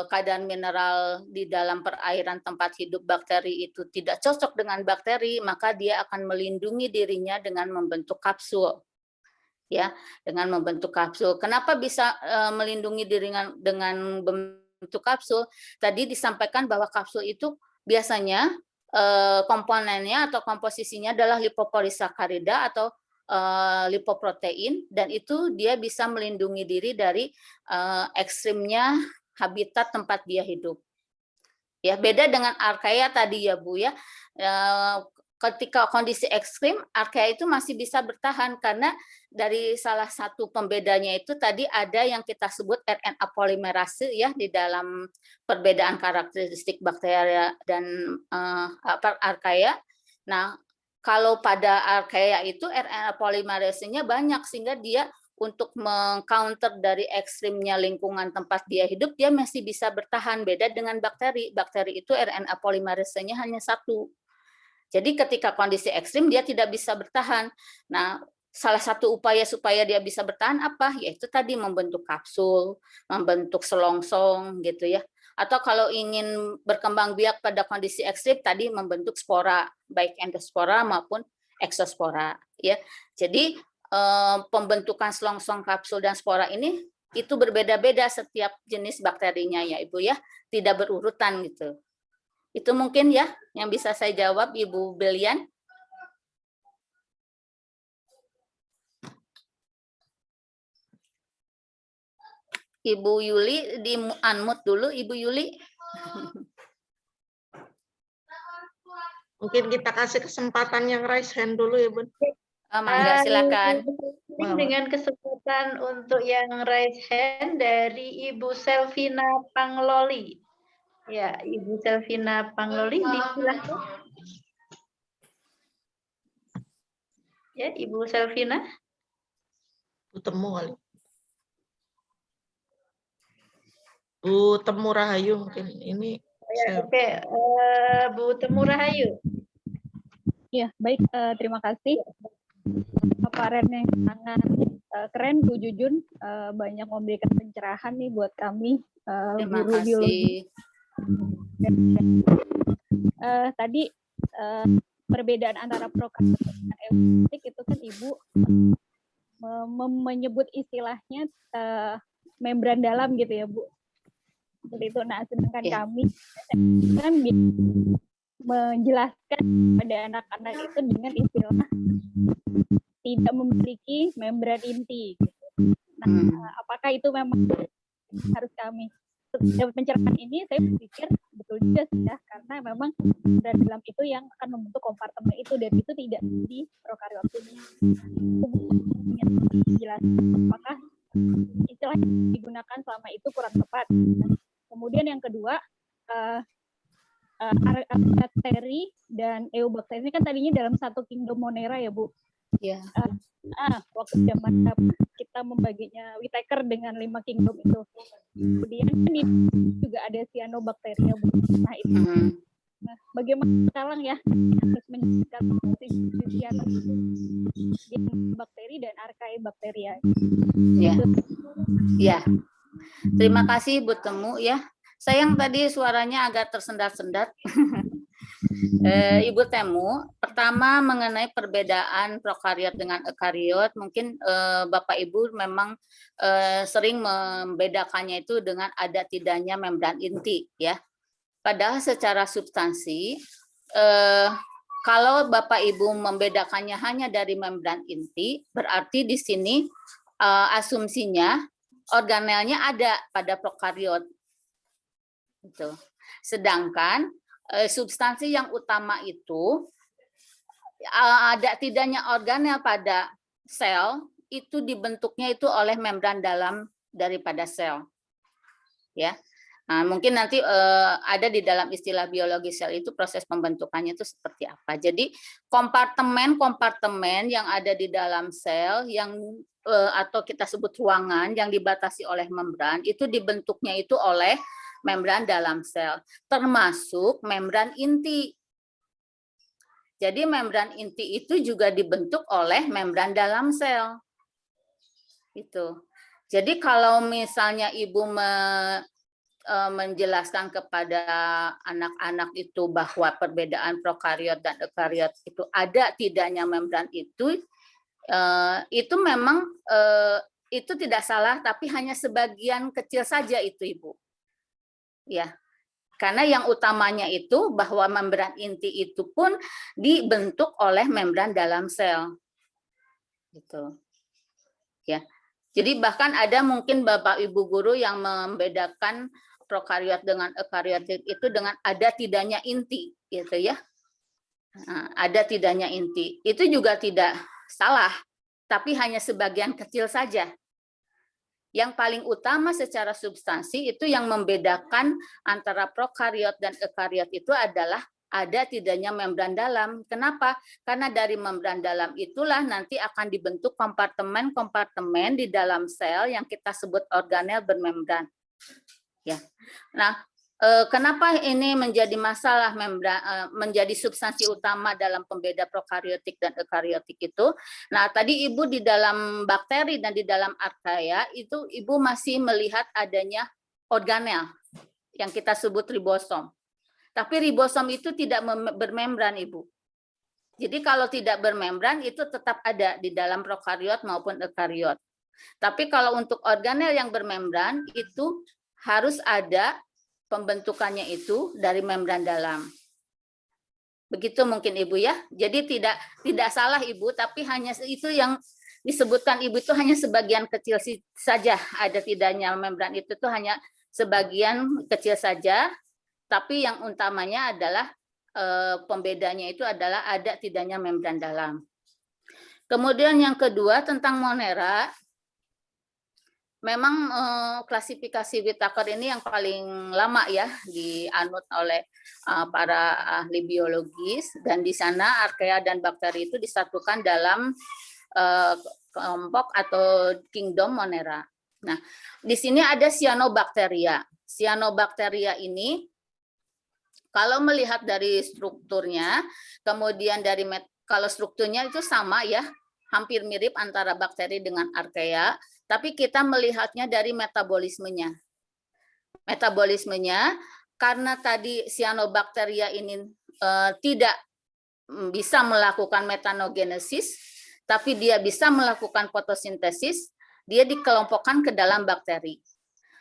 kadar mineral di dalam perairan tempat hidup bakteri itu tidak cocok dengan bakteri, maka dia akan melindungi dirinya dengan membentuk kapsul. Ya, dengan membentuk kapsul. Kenapa bisa melindungi diri dengan membentuk kapsul? Tadi disampaikan bahwa kapsul itu biasanya komponennya atau komposisinya adalah lipopolisakarida atau lipoprotein, dan itu dia bisa melindungi diri dari ekstrimnya habitat tempat dia hidup. Ya, beda dengan archaea tadi ya Bu ya. ketika kondisi ekstrim, archaea itu masih bisa bertahan karena dari salah satu pembedanya itu tadi ada yang kita sebut RNA polimerase ya di dalam perbedaan karakteristik bakteria dan archaea. Nah, kalau pada archaea itu RNA polimerasenya banyak sehingga dia untuk mengcounter dari ekstrimnya lingkungan tempat dia hidup, dia masih bisa bertahan. Beda dengan bakteri. Bakteri itu RNA polimerasenya hanya satu. Jadi ketika kondisi ekstrim, dia tidak bisa bertahan. Nah, salah satu upaya supaya dia bisa bertahan apa? Yaitu tadi membentuk kapsul, membentuk selongsong, gitu ya. Atau kalau ingin berkembang biak pada kondisi ekstrim, tadi membentuk spora, baik endospora maupun eksospora. Ya. Jadi, pembentukan selongsong, kapsul, dan spora ini itu berbeda-beda setiap jenis bakterinya ya Ibu ya, tidak berurutan gitu. Itu mungkin ya yang bisa saya jawab Ibu Belian. Ibu Yuli di unmute dulu Ibu Yuli. Mungkin kita kasih kesempatan yang raise hand dulu ya Bun. Mangga silakan. Dengan kesempatan untuk yang raise hand dari Ibu Selvina Pangloli. Ya, Ibu Selvina Pangloli, disilahkan. Ya, Ibu Selvina. Temu kali. Bu Temu Rahayu mungkin ini. Ya, oke, Bu Temu Rahayu. Ya, baik. Terima kasih. Paparan yang sangat keren, Bu Jujun. Banyak memberikan pencerahan nih buat kami, Terima guru biologi. Tadi perbedaan antara prokariot dan eukariotik itu kan Ibu menyebut istilahnya membran dalam gitu ya Bu. Seperti itu. Nah, sedangkan kami kan menjelaskan pada anak-anak itu dengan istilah tidak memiliki membran inti. Gitu. Nah, apakah itu memang harus kami dapat pencerahan ini? Saya berpikir betul juga sih ya, karena memang membran dalam itu yang akan membentuk kompartemen itu dan itu tidak di prokariot ini. Jelaskan apakah istilah yang digunakan selama itu kurang tepat. Kemudian yang kedua, bakteri dan eubakteri ini kan tadinya dalam satu kingdom Monera ya Bu. Ya. Waktu zaman kita membaginya Whittaker dengan 5 kingdom itu. Kemudian kan juga ada cyanobacteria Bu. Nah itu. Nah, bagaimana sekarang ya harus menjelaskan bakteri dan archaebacteria. Ya. Ya. Terima kasih Bu Temu ya. Sayang tadi suaranya agak tersendat-sendat. Ibu Temu, pertama mengenai perbedaan prokariot dengan ekariot, mungkin Bapak Ibu memang sering membedakannya itu dengan ada tidaknya membran inti ya. Padahal secara substansi, kalau Bapak Ibu membedakannya hanya dari membran inti, berarti di sini asumsinya organelnya ada pada prokariot. Gitu. Sedangkan substansi yang utama itu ada tidaknya organel pada sel itu dibentuknya itu oleh membran dalam daripada sel. Ya. Nah, mungkin nanti ada di dalam istilah biologi sel itu proses pembentukannya itu seperti apa. Jadi kompartemen-kompartemen yang ada di dalam sel yang atau kita sebut ruangan yang dibatasi oleh membran itu dibentuknya itu oleh membran dalam sel, termasuk membran inti. Jadi membran inti itu juga dibentuk oleh membran dalam sel. Itu. Jadi kalau misalnya Ibu menjelaskan kepada anak-anak itu bahwa perbedaan prokariot dan ekariot itu ada tidaknya membran itu memang itu tidak salah, tapi hanya sebagian kecil saja itu Ibu. Ya, karena yang utamanya itu bahwa membran inti itu pun dibentuk oleh membran dalam sel, gitu. Ya, jadi bahkan ada mungkin Bapak Ibu guru yang membedakan prokariot dengan ekariot itu dengan ada tidaknya inti, gitu ya. Nah, ada tidaknya inti. Itu juga tidak salah, tapi hanya sebagian kecil saja. Yang paling utama secara substansi itu yang membedakan antara prokariot dan ekariot itu adalah ada tidaknya membran dalam. Kenapa? Karena dari membran dalam itulah nanti akan dibentuk kompartemen-kompartemen di dalam sel yang kita sebut organel bermembran. Ya. Nah, kenapa ini menjadi masalah menjadi substansi utama dalam pembeda prokariotik dan eukariotik itu? Nah, tadi Ibu di dalam bakteri dan di dalam archaea itu Ibu masih melihat adanya organel yang kita sebut ribosom. Tapi ribosom itu tidak bermembran, Ibu. Jadi kalau tidak bermembran itu tetap ada di dalam prokariot maupun eukariot. Tapi kalau untuk organel yang bermembran itu harus ada pembentukannya itu dari membran dalam. Begitu mungkin Ibu ya. Jadi tidak salah Ibu, tapi hanya itu yang disebutkan Ibu itu hanya sebagian kecil saja. Ada tidaknya membran itu tuh hanya sebagian kecil saja, tapi yang utamanya adalah pembedanya itu adalah ada tidaknya membran dalam. Kemudian yang kedua tentang Monera. Memang klasifikasi Whittaker ini yang paling lama ya dianut oleh para ahli biologis, dan di sana archaea dan bakteri itu disatukan dalam kelompok atau kingdom Monera. Nah, di sini ada cyanobacteria. Cyanobacteria ini kalau melihat dari strukturnya, kemudian dari kalau strukturnya itu sama ya, hampir mirip antara bakteri dengan archaea. Tapi kita melihatnya dari metabolismenya. Metabolismenya, karena tadi cyanobacteria ini tidak bisa melakukan metanogenesis, tapi dia bisa melakukan fotosintesis, dia dikelompokkan ke dalam bakteri.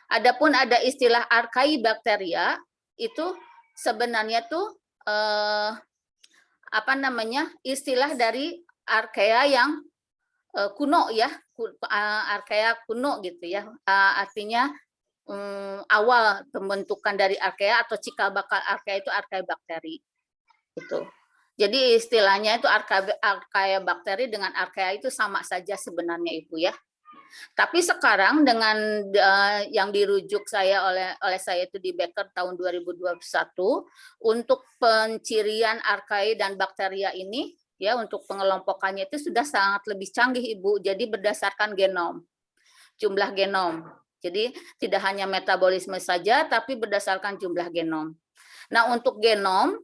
Adapun ada istilah archaebacteria, itu sebenarnya tuh istilah dari archaea yang kuno ya, archaea kuno gitu ya, artinya awal pembentukan dari archaea atau cikal bakal archaea itu archaebakteri itu. Jadi istilahnya itu archaebakteri dengan archaea itu sama saja sebenarnya Ibu ya. Tapi sekarang dengan yang dirujuk oleh saya itu di Becker tahun 2021 untuk pencirian archaea dan bakteria ini ya, untuk pengelompokannya itu sudah sangat lebih canggih Ibu. Jadi berdasarkan genom, jumlah genom. Jadi tidak hanya metabolisme saja, tapi berdasarkan jumlah genom. Nah, untuk genom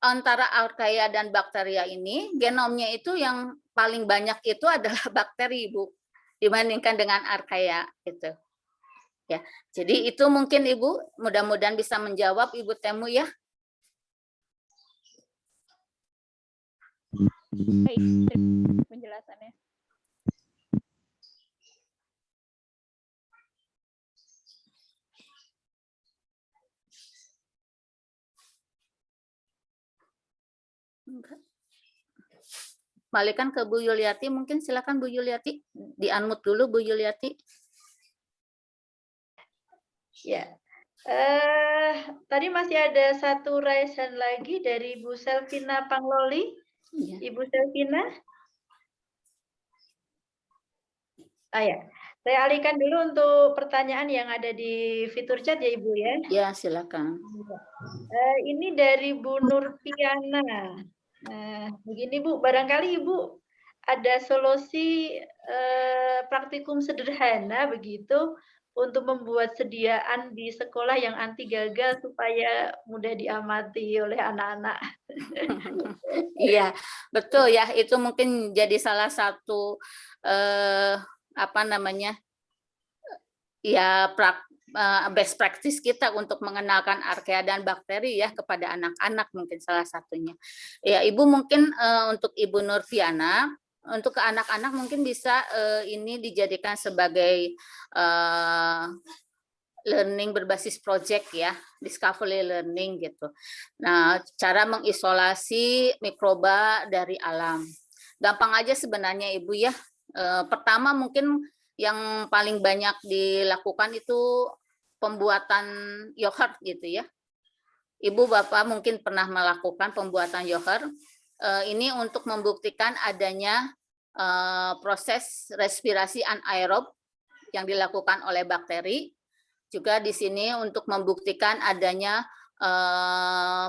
antara archaea dan bakteria ini, genomnya itu yang paling banyak itu adalah bakteri Ibu, dibandingkan dengan archaea itu. Ya, jadi itu mungkin Ibu, mudah-mudahan bisa menjawab Ibu Temu ya. Baik, terima kasih penjelasannya. Balikan ke Bu Yuliati, mungkin silakan Bu Yuliati, di-unmute dulu Bu Yuliati. Ya, tadi masih ada satu raise hand lagi dari Bu Selvina Pangloli. Ya. Ibu Selvina. Ya, saya alihkan dulu untuk pertanyaan yang ada di fitur chat ya Ibu ya. Ya, silakan. Ini dari Bu Nurpiana. Begini Bu, barangkali Ibu ada solusi praktikum sederhana begitu untuk membuat sediaan di sekolah yang anti gagal supaya mudah diamati oleh anak-anak. Iya, betul ya. Itu mungkin jadi salah satu best practice kita untuk mengenalkan archaea dan bakteri ya kepada anak-anak, mungkin salah satunya. Ya, Ibu mungkin untuk Ibu Nurfiana, untuk ke anak-anak mungkin bisa ini dijadikan sebagai learning berbasis project ya, discovery learning gitu. Nah, cara mengisolasi mikroba dari alam. Gampang aja sebenarnya Ibu ya. Pertama mungkin yang paling banyak dilakukan itu pembuatan yogurt gitu ya. Ibu Bapak mungkin pernah melakukan pembuatan yoghurt. Ini untuk membuktikan adanya proses respirasi anaerob yang dilakukan oleh bakteri. Juga di sini untuk membuktikan adanya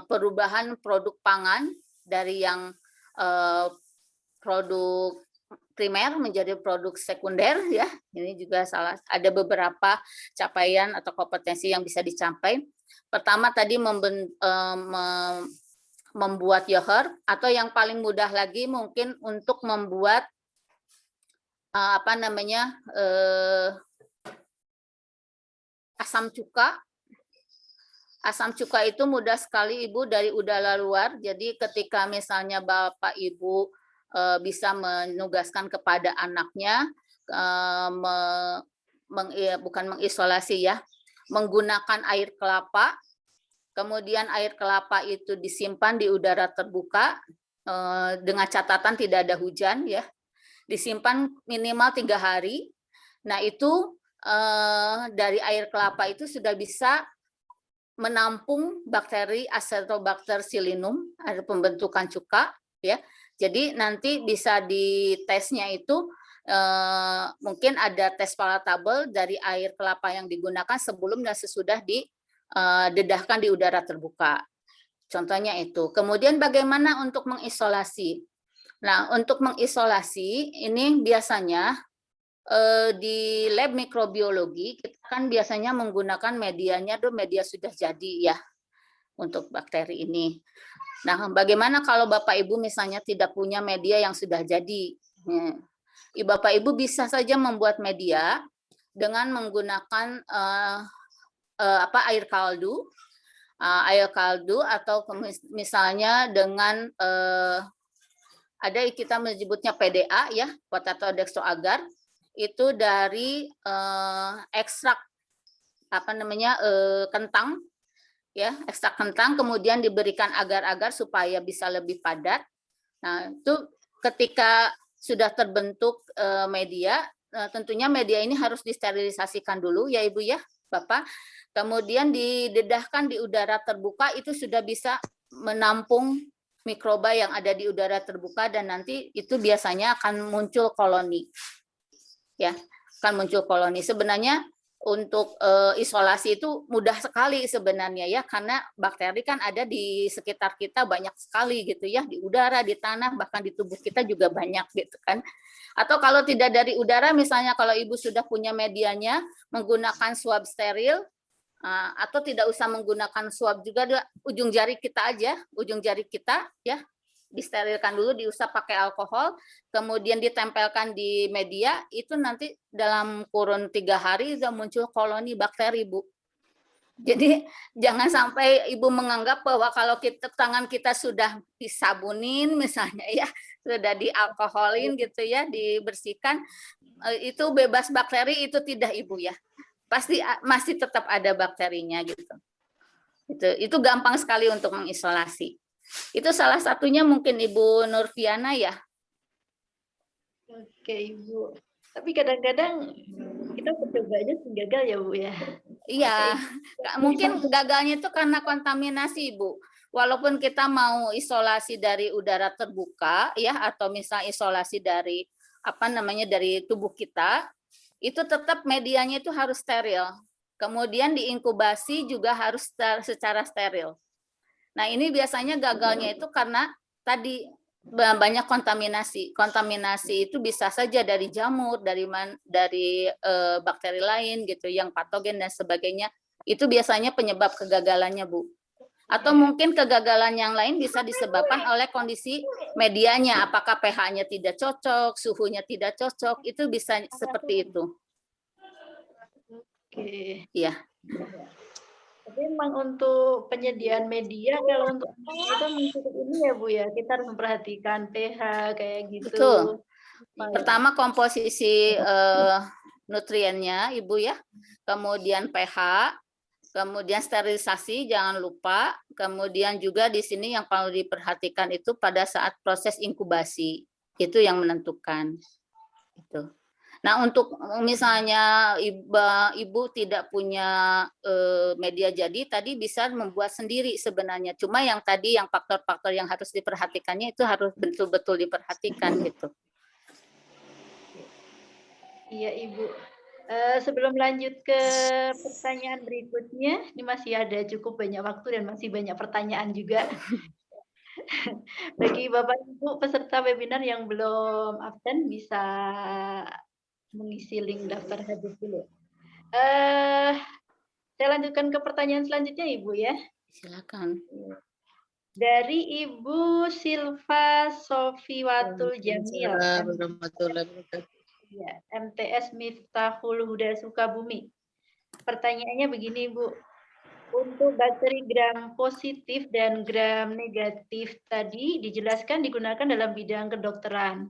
perubahan produk pangan dari yang produk primer menjadi produk sekunder ya. Ini juga ada beberapa capaian atau kompetensi yang bisa dicapai. Pertama tadi membuat yogurt, atau yang paling mudah lagi mungkin untuk membuat asam cuka. Asam cuka itu mudah sekali Ibu dari udara luar. Jadi ketika misalnya Bapak Ibu bisa menugaskan kepada anaknya, bukan mengisolasi ya, menggunakan air kelapa, kemudian air kelapa itu disimpan di udara terbuka dengan catatan tidak ada hujan ya, disimpan minimal 3 hari. Nah itu dari air kelapa itu sudah bisa menampung bakteri Acetobacter psilinum, ada pembentukan cuka ya. Jadi nanti bisa di tesnya itu mungkin ada tes palatable dari air kelapa yang digunakan sebelum dan sesudah didedahkan di udara terbuka. Contohnya itu. Kemudian bagaimana untuk mengisolasi? Nah, untuk mengisolasi ini biasanya di lab mikrobiologi kita kan biasanya menggunakan medianya itu media sudah jadi ya untuk bakteri ini. Nah, bagaimana kalau Bapak Ibu misalnya tidak punya media yang sudah jadi? Bapak Ibu bisa saja membuat media dengan menggunakan air kaldu, atau misalnya dengan ada kita menyebutnya PDA ya, potato dextroagar, itu dari ekstrak kentang ya, ekstrak kentang, kemudian diberikan agar-agar supaya bisa lebih padat. Nah, itu ketika sudah terbentuk media, tentunya media ini harus disterilisasikan dulu ya Ibu ya, Bapak. Kemudian didedahkan di udara terbuka, itu sudah bisa menampung mikroba yang ada di udara terbuka, dan nanti itu biasanya akan muncul koloni. Ya, akan muncul koloni. Sebenarnya untuk isolasi itu mudah sekali sebenarnya ya, karena bakteri kan ada di sekitar kita banyak sekali gitu ya, di udara, di tanah, bahkan di tubuh kita juga banyak gitu kan. Atau kalau tidak dari udara, misalnya kalau Ibu sudah punya medianya, menggunakan swab steril, atau tidak usah menggunakan swab juga, ujung jari kita aja, ujung jari kita ya, disterilkan dulu, diusap pakai alkohol, kemudian ditempelkan di media, itu nanti dalam kurun 3 hari sudah muncul koloni bakteri, Bu. Jadi jangan sampai Ibu menganggap bahwa kalau tangan kita sudah disabunin misalnya ya, sudah dialkoholin gitu ya, dibersihkan, itu bebas bakteri, itu tidak Ibu ya. Pasti masih tetap ada bakterinya gitu. Itu gampang sekali untuk mengisolasi. Itu salah satunya mungkin Ibu Nurfiana ya. Oke Ibu. Tapi kadang-kadang kita mencoba aja gagal ya Bu ya. Iya, mungkin gagalnya itu karena kontaminasi Ibu. Walaupun kita mau isolasi dari udara terbuka ya, atau misal isolasi dari dari tubuh kita, itu tetap medianya itu harus steril. Kemudian diinkubasi juga harus secara steril. Nah, ini biasanya gagalnya itu karena tadi banyak kontaminasi. Kontaminasi itu bisa saja dari jamur, dari bakteri lain gitu, yang patogen dan sebagainya. Itu biasanya penyebab kegagalannya, Bu. Atau mungkin kegagalan yang lain bisa disebabkan oleh kondisi medianya, apakah pH-nya tidak cocok, suhunya tidak cocok, itu bisa seperti itu. Oke. Iya. Tapi memang untuk penyediaan media, kalau untuk itu cukup ini ya Bu ya, kita harus memperhatikan pH kayak gitu. Betul. Pertama komposisi nutriennya Ibu ya, kemudian pH, kemudian sterilisasi jangan lupa, kemudian juga di sini yang perlu diperhatikan itu pada saat proses inkubasi, itu yang menentukan. Itu. Nah, untuk misalnya ibu tidak punya media jadi, tadi bisa membuat sendiri sebenarnya. Cuma yang tadi yang faktor-faktor yang harus diperhatikannya itu harus betul-betul diperhatikan gitu. Iya, Ibu. Sebelum lanjut ke pertanyaan berikutnya, ini masih ada cukup banyak waktu dan masih banyak pertanyaan juga. Bagi Bapak Ibu peserta webinar yang belum absen bisa mengisi link daftar hadir dulu. Saya lanjutkan ke pertanyaan selanjutnya, Ibu ya. Silakan. Dari Ibu Silva Sofiwatul Jamil, ya, MTS Miftahul Huda Sukabumi. Pertanyaannya begini, Bu. Untuk bakteri gram positif dan gram negatif tadi dijelaskan digunakan dalam bidang kedokteran.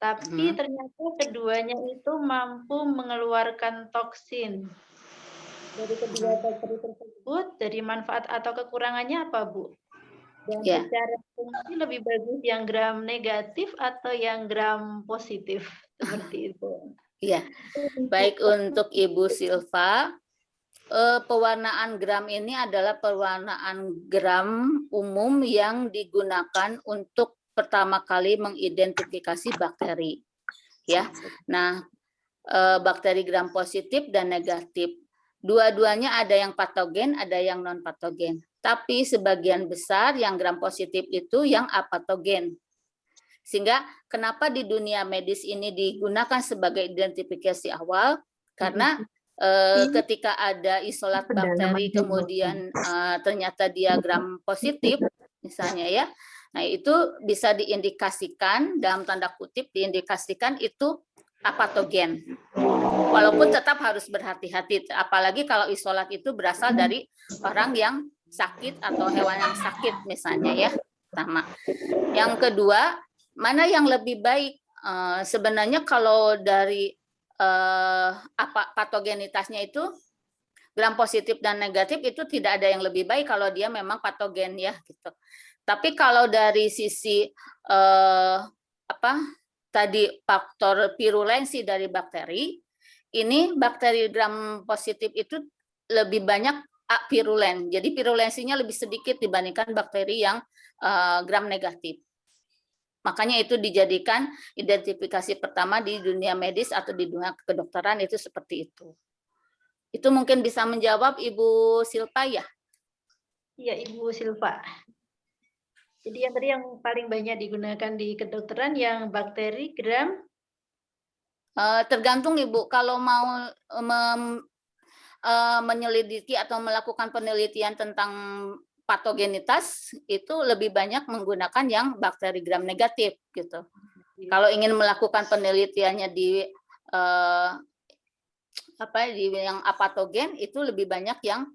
Tapi ternyata keduanya itu mampu mengeluarkan toksin. Dari kedua bakteri tersebut, dari manfaat atau kekurangannya apa, Bu? Dan secara fungsi lebih bagus yang gram negatif atau yang gram positif? Seperti itu. Iya, baik untuk Ibu Silva. Pewarnaan gram ini adalah pewarnaan gram umum yang digunakan untuk pertama kali mengidentifikasi bakteri. Ya, nah bakteri gram positif dan negatif. Dua-duanya ada yang patogen, ada yang non patogen. Tapi sebagian besar yang gram positif itu yang apatogen. Sehingga kenapa di dunia medis ini digunakan sebagai identifikasi awal? Karena ketika ada isolat bakteri kemudian ternyata dia gram positif misalnya ya, nah itu bisa diindikasikan dalam tanda kutip diindikasikan itu apatogen. Walaupun tetap harus berhati-hati, apalagi kalau isolat itu berasal dari orang yang sakit atau hewan yang sakit misalnya ya. Pertama. Yang kedua, mana yang lebih baik? Sebenarnya kalau dari patogenitasnya itu gram positif dan negatif itu tidak ada yang lebih baik kalau dia memang patogen ya gitu. Tapi kalau dari sisi tadi faktor virulensi dari bakteri, ini bakteri gram positif itu lebih banyak virulen. Jadi virulensinya lebih sedikit dibandingkan bakteri yang gram negatif. Makanya itu dijadikan identifikasi pertama di dunia medis atau di dunia kedokteran itu seperti itu. Itu mungkin bisa menjawab Ibu Silva ya? Iya, Ibu Silva. Jadi yang tadi yang paling banyak digunakan di kedokteran yang bakteri gram? Tergantung Ibu, kalau mau menyelidiki atau melakukan penelitian tentang patogenitas itu lebih banyak menggunakan yang bakteri gram negatif gitu. Kalau ingin melakukan penelitiannya di yang apatogen itu lebih banyak yang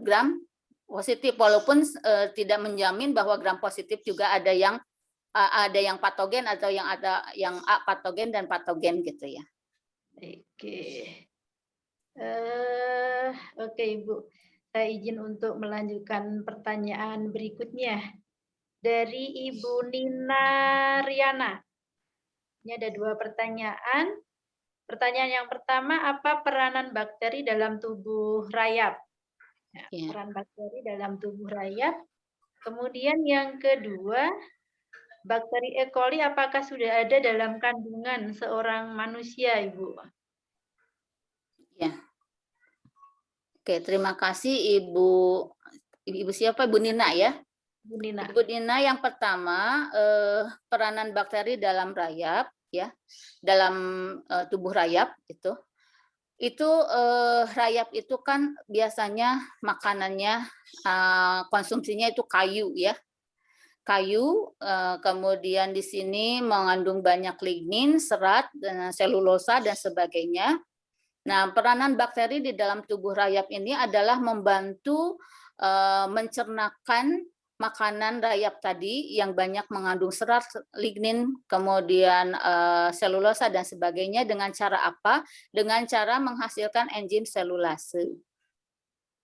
gram positif, walaupun tidak menjamin bahwa gram positif juga ada yang patogen atau yang ada yang apatogen dan patogen gitu ya. Oke Ibu. Saya izin untuk melanjutkan pertanyaan berikutnya. Dari Ibu Nina Riana. Ini ada 2 pertanyaan. Pertanyaan yang pertama, apa peranan bakteri dalam tubuh rayap? Peran bakteri dalam tubuh rayap. Kemudian yang kedua, bakteri E. coli apakah sudah ada dalam kandungan seorang manusia, Ibu? Ya. Oke, terima kasih Ibu siapa? Ibu Nina ya? Ibu Nina. Ibu Nina yang pertama peranan bakteri dalam rayap ya, dalam tubuh rayap itu rayap itu kan biasanya makanannya konsumsinya itu kayu ya. Kayu, kemudian di sini mengandung banyak lignin, serat, dan selulosa dan sebagainya. Nah, peranan bakteri di dalam tubuh rayap ini adalah membantu mencernakan makanan rayap tadi yang banyak mengandung serat, lignin, kemudian selulosa dan sebagainya dengan cara apa? Dengan cara menghasilkan enzim selulase.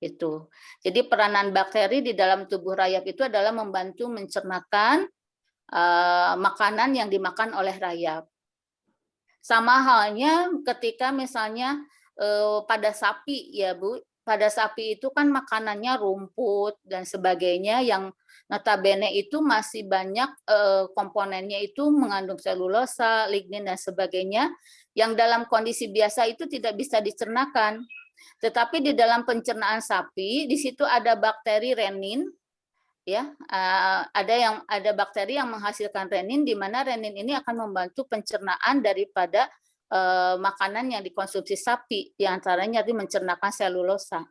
Itu. Jadi peranan bakteri di dalam tubuh rayap itu adalah membantu mencernakan makanan yang dimakan oleh rayap. Sama halnya ketika misalnya pada sapi ya Bu, pada sapi itu kan makanannya rumput dan sebagainya yang notabene itu masih banyak komponennya itu mengandung selulosa, lignin dan sebagainya yang dalam kondisi biasa itu tidak bisa dicernakan. Tetapi di dalam pencernaan sapi di situ ada bakteri renin ya, ada bakteri yang menghasilkan renin di mana renin ini akan membantu pencernaan daripada makanan yang dikonsumsi sapi, diantaranya mencernakan selulosa.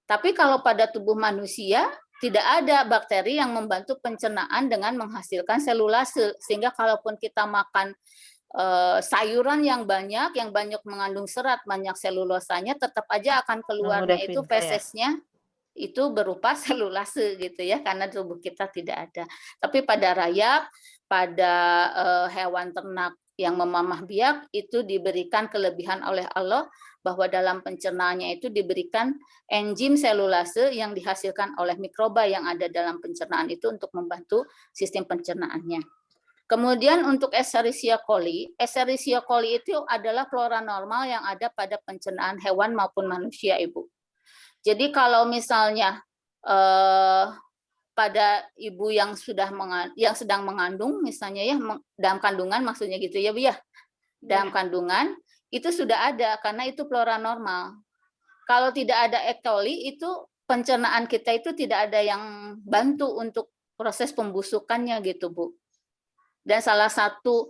Tapi kalau pada tubuh manusia tidak ada bakteri yang membantu pencernaan dengan menghasilkan selulase, sehingga kalaupun kita makan sayuran yang banyak mengandung serat, banyak selulosanya, tetap aja akan keluarnya itu fesesnya itu berupa selulase gitu ya, karena tubuh kita tidak ada. Tapi pada rayap, pada hewan ternak yang memamah biak itu diberikan kelebihan oleh Allah bahwa dalam pencernaannya itu diberikan enzim selulase yang dihasilkan oleh mikroba yang ada dalam pencernaan itu untuk membantu sistem pencernaannya. Kemudian untuk Escherichia coli itu adalah flora normal yang ada pada pencernaan hewan maupun manusia, Ibu. Jadi kalau misalnya pada ibu yang sedang mengandung misalnya ya, dalam kandungan maksudnya gitu ya Bu ya, dalam kandungan itu sudah ada karena itu flora normal. Kalau tidak ada E. coli itu pencernaan kita itu tidak ada yang bantu untuk proses pembusukannya gitu Bu. Dan salah satu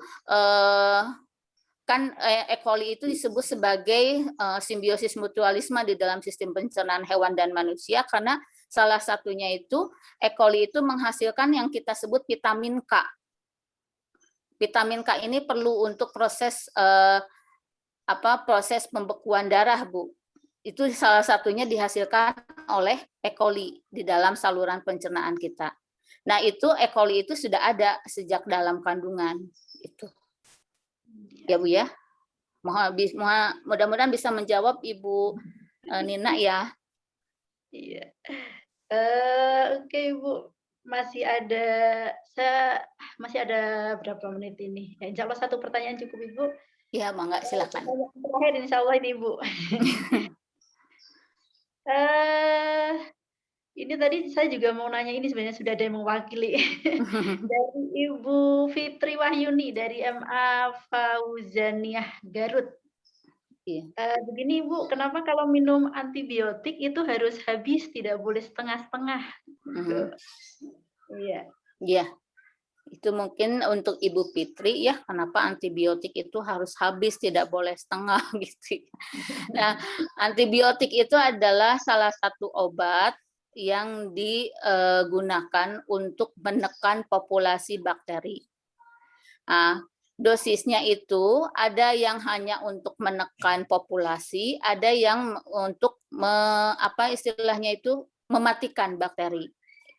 kan E. coli itu disebut sebagai simbiosis mutualisme di dalam sistem pencernaan hewan dan manusia karena salah satunya itu E. coli itu menghasilkan yang kita sebut vitamin K. Vitamin K ini perlu untuk proses proses pembekuan darah, Bu. Itu salah satunya dihasilkan oleh E. coli di dalam saluran pencernaan kita. Nah, itu E. coli itu sudah ada sejak dalam kandungan itu. Ya Bu ya. Mudah-mudahan bisa menjawab Ibu Nina ya. Iya. Oke Bu, masih ada berapa menit ini? Ya, insya Allah satu pertanyaan cukup Ibu. Ya, mangga silakan. Terakhir insya Allah ini Bu. Ini tadi saya juga mau nanya ini sebenarnya sudah ada yang mewakili dari Ibu Fitri Wahyuni dari MA Fauzaniah Garut. Iya. Begini Bu, kenapa kalau minum antibiotik itu harus habis, tidak boleh setengah-setengah? Iya. Iya. Itu mungkin untuk Ibu Fitri ya, kenapa antibiotik itu harus habis, tidak boleh setengah gitu. Nah, antibiotik itu adalah salah satu obat yang digunakan untuk menekan populasi bakteri. Nah, dosisnya itu ada yang hanya untuk menekan populasi, ada yang untuk istilahnya itu mematikan bakteri.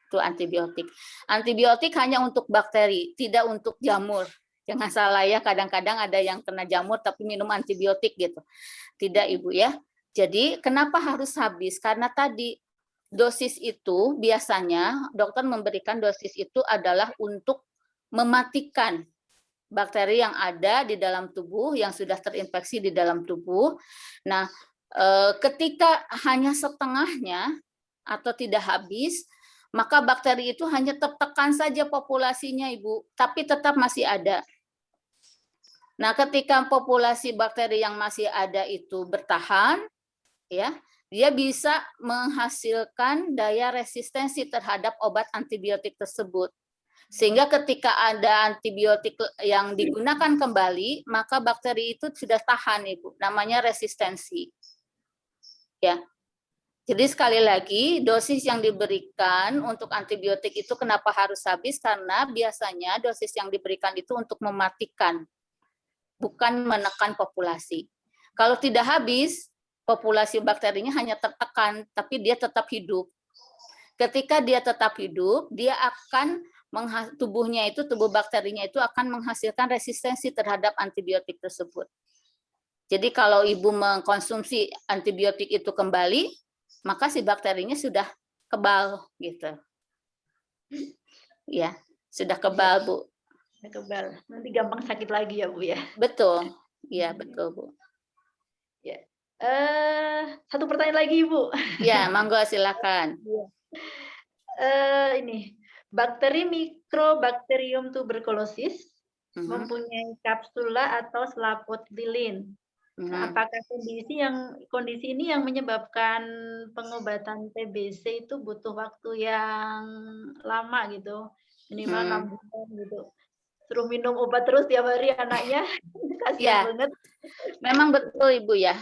Itu antibiotik. Antibiotik hanya untuk bakteri, tidak untuk jamur. Jangan salah ya, kadang-kadang ada yang kena jamur tapi minum antibiotik gitu. Tidak Ibu ya. Jadi kenapa harus habis? Karena tadi dosis itu biasanya dokter memberikan dosis itu adalah untuk mematikan bakteri yang ada di dalam tubuh yang sudah terinfeksi di dalam tubuh. Nah, ketika hanya setengahnya atau tidak habis, maka bakteri itu hanya tertekan saja populasinya, Ibu, tapi tetap masih ada. Nah, ketika populasi bakteri yang masih ada itu bertahan, ya, dia bisa menghasilkan daya resistensi terhadap obat antibiotik tersebut. Sehingga ketika ada antibiotik yang digunakan kembali, maka bakteri itu sudah tahan, Ibu. Namanya resistensi. Ya. Jadi sekali lagi, dosis yang diberikan untuk antibiotik itu kenapa harus habis? Karena biasanya dosis yang diberikan itu untuk mematikan, bukan menekan populasi. Kalau tidak habis, populasi bakterinya hanya tertekan, tapi dia tetap hidup. Ketika dia tetap hidup, dia akan tubuh bakterinya itu akan menghasilkan resistensi terhadap antibiotik tersebut. Jadi kalau Ibu mengkonsumsi antibiotik itu kembali, maka si bakterinya sudah kebal gitu. Ya, sudah kebal, Bu. kebal. Nanti gampang sakit lagi ya Bu ya. Betul. Iya, betul, Bu. Satu pertanyaan lagi Bu. Ya, monggo silakan. Ini bakteri Mycobacterium tuberculosis Mhm, mempunyai kapsula atau selaput lilin. Nah, mhm. apakah kondisi ini yang menyebabkan pengobatan TBC itu butuh waktu yang lama gitu, minimal 6 bulan gitu. Suruh minum obat terus tiap hari anaknya, kasihan Ya, banget. memang betul Ibu ya.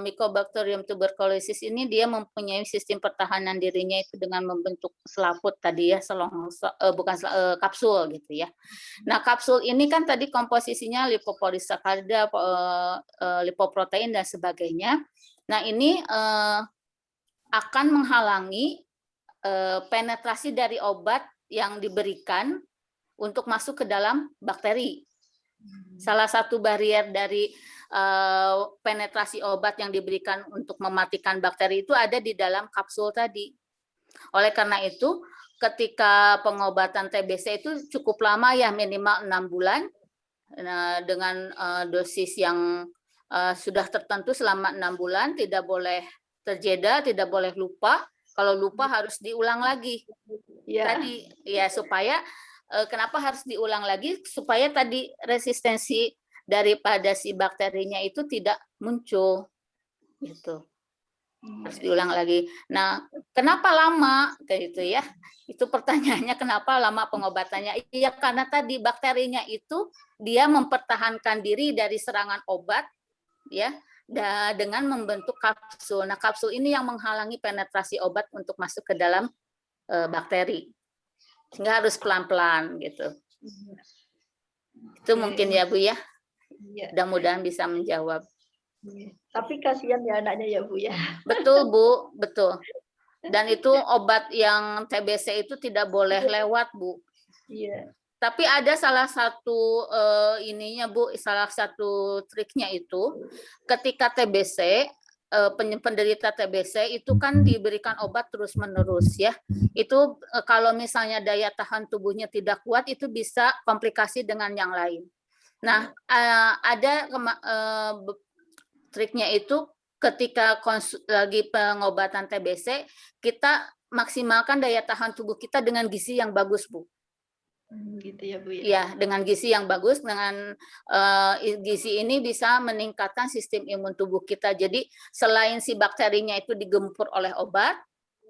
Mycobacterium tuberculosis ini dia mempunyai sistem pertahanan dirinya itu dengan membentuk selaput tadi ya, kapsul gitu ya. Nah, kapsul ini kan tadi komposisinya lipopolisakarida, lipoprotein dan sebagainya. Nah, ini akan menghalangi penetrasi dari obat yang diberikan untuk masuk ke dalam bakteri. Salah satu barrier dari penetrasi obat yang diberikan untuk mematikan bakteri itu ada di dalam kapsul tadi. Oleh karena itu, ketika pengobatan TBC itu cukup lama ya, minimal 6 bulan dengan dosis yang sudah tertentu selama 6 bulan, tidak boleh terjeda, tidak boleh lupa. Kalau lupa harus diulang lagi. Ya. Tadi ya supaya kenapa harus diulang lagi supaya tadi resistensi daripada si bakterinya itu tidak muncul gitu. Harus diulang lagi. Nah, kenapa lama kayak gitu ya? Itu pertanyaannya, kenapa lama pengobatannya? Iya, karena tadi bakterinya itu dia mempertahankan diri dari serangan obat ya dengan membentuk kapsul. Nah, kapsul ini yang menghalangi penetrasi obat untuk masuk ke dalam bakteri. Sehingga harus pelan-pelan gitu. Itu mungkin ya Bu ya. Iya. Mudah-mudahan bisa menjawab. Tapi kasihan ya anaknya ya Bu ya. Betul Bu, betul. Dan itu obat yang TBC itu tidak boleh lewat Bu. Iya. Tapi ada salah satu ininya Bu, salah satu triknya itu ketika TBC penderita TBC itu kan diberikan obat terus-menerus ya. Itu kalau misalnya daya tahan tubuhnya tidak kuat itu bisa komplikasi dengan yang lain. Nah, ada triknya itu ketika lagi pengobatan TBC kita maksimalkan daya tahan tubuh kita dengan gizi yang bagus, Bu. Gitu ya Bu ya. Ya, dengan gizi yang bagus, dengan gizi ini bisa meningkatkan sistem imun tubuh kita. Jadi selain si bakterinya itu digempur oleh obat,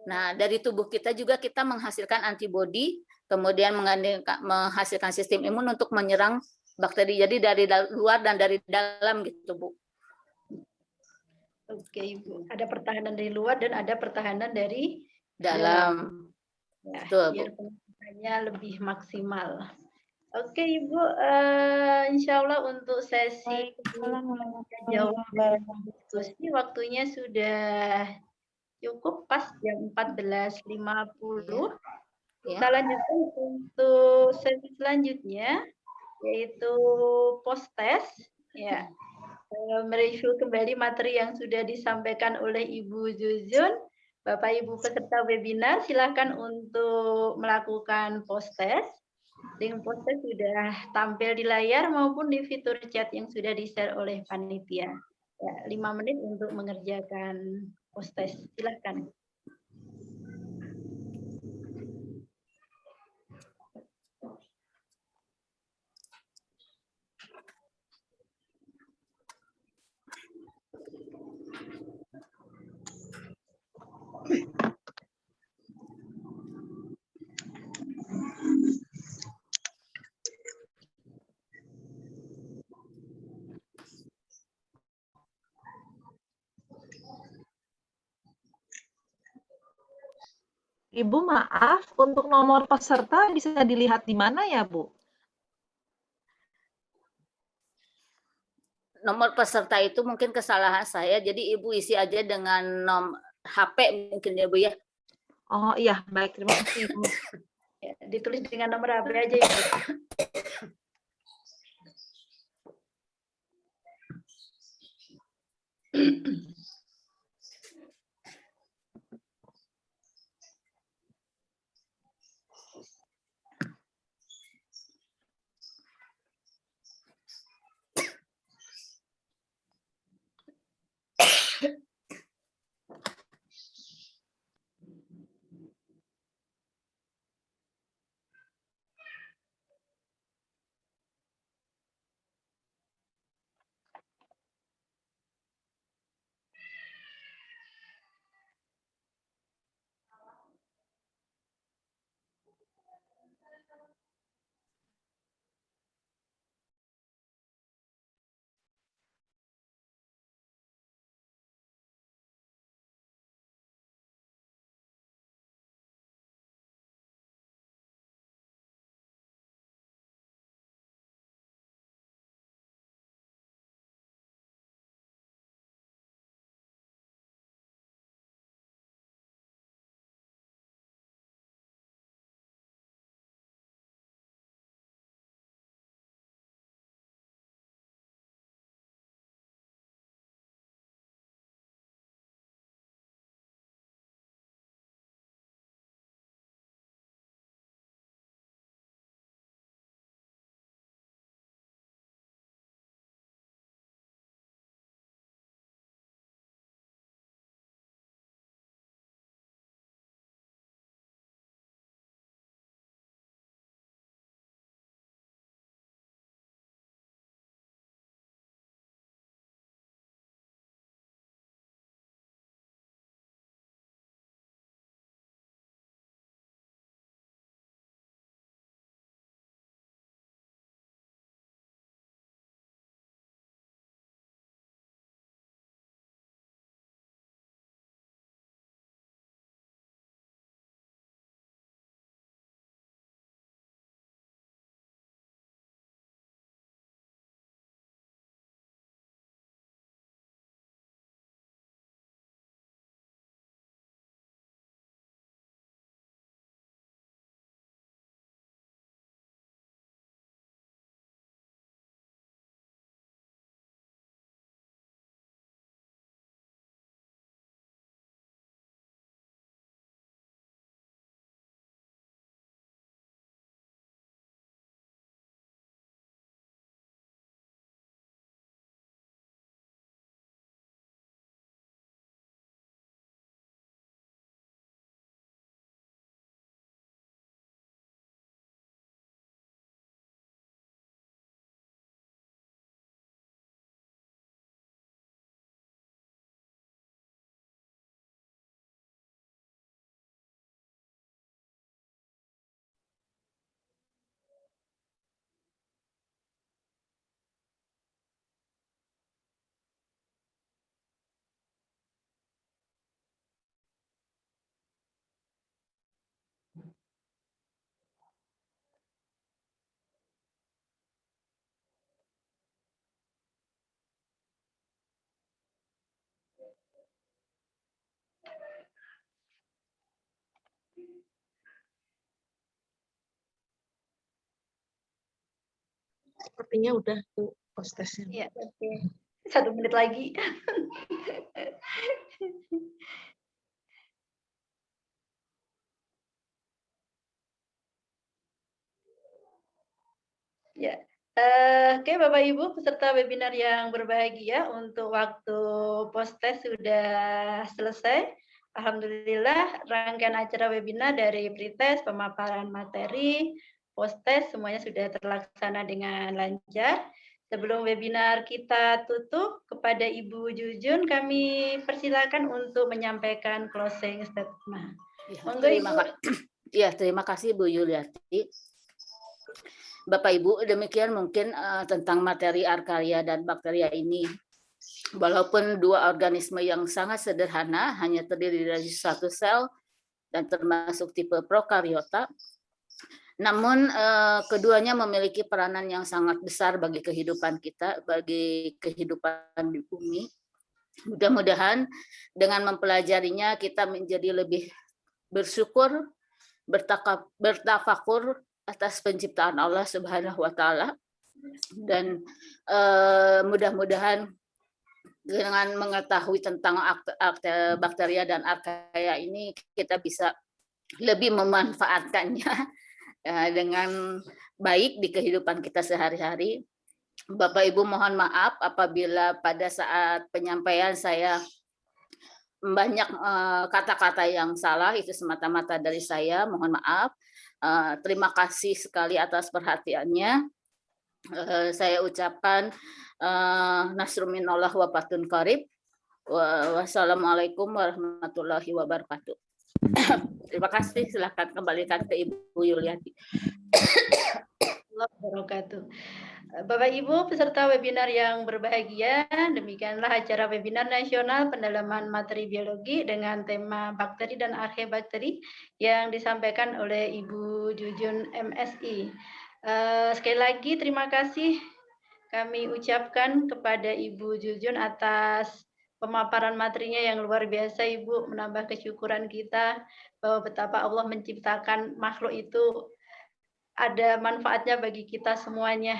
nah dari tubuh kita juga kita menghasilkan antibodi, kemudian menghasilkan sistem imun untuk menyerang bakteri. Jadi dari luar dan dari dalam gitu, Bu. Oke Ibu, ada pertahanan dari luar dan ada pertahanan dari Dalam. Ya, Betul, biar Bu. pengajarannya lebih maksimal. Oke Ibu, insya Allah untuk sesi jawab diskusi waktunya sudah cukup pas jam 14.50. Kita lanjutkan untuk sesi selanjutnya yaitu post test ya. Mereview kembali materi yang sudah disampaikan oleh Ibu Zuzun. Bapak Ibu peserta webinar silakan untuk melakukan post test. Link post test sudah tampil di layar maupun di fitur chat yang sudah di-share oleh panitia. Ya, 5 menit untuk mengerjakan post test. Silakan. Ibu maaf, untuk nomor peserta bisa dilihat di mana ya, Bu? Nomor peserta itu mungkin kesalahan saya, jadi Ibu isi aja dengan HP mungkin ya Bu ya. Oh iya, baik, terima kasih Ibu. Ya, ditulis dengan nomor HP aja Ibu. Sepertinya udah tuh hostesnya. Ya, oke. 1 menit lagi. Ya, oke Bapak Ibu peserta webinar yang berbahagia, untuk waktu post-test sudah selesai. Alhamdulillah rangkaian acara webinar dari pretest, pemaparan materi, post-test semuanya sudah terlaksana dengan lancar. Sebelum webinar kita tutup, kepada Ibu Jujun kami persilakan untuk menyampaikan closing statement. Monggo Ibu. Terima kasih Bu Yuliati. Bapak Ibu, demikian mungkin tentang materi arkaria dan bakteria ini. Walaupun dua organisme yang sangat sederhana, hanya terdiri dari satu sel dan termasuk tipe prokariota, namun keduanya memiliki peranan yang sangat besar bagi kehidupan kita, bagi kehidupan di bumi. Mudah-mudahan dengan mempelajarinya kita menjadi lebih bersyukur, bertafakur atas penciptaan Allah Subhanahu wa taala, dan mudah-mudahan dengan mengetahui tentang bakteria dan archaea ini kita bisa lebih memanfaatkannya dengan baik di kehidupan kita sehari-hari. Bapak Ibu mohon maaf apabila pada saat penyampaian saya banyak kata-kata yang salah, itu semata-mata dari saya, mohon maaf. Terima kasih sekali atas perhatiannya. Saya ucapkan nasrun minallah wa fathun qarib. Wassalamualaikum warahmatullahi wabarakatuh. Terima kasih, silakan kembalikan ke Ibu Yuliati. Wabarakatuh. Bapak Ibu peserta webinar yang berbahagia, demikianlah acara webinar nasional pendalaman materi biologi dengan tema bakteri dan archaebakteri yang disampaikan oleh Ibu Jujun MSI. Sekali lagi terima kasih kami ucapkan kepada Ibu Jujun atas pemaparan materinya yang luar biasa. Ibu menambah kesyukuran kita bahwa betapa Allah menciptakan makhluk itu ada manfaatnya bagi kita semuanya.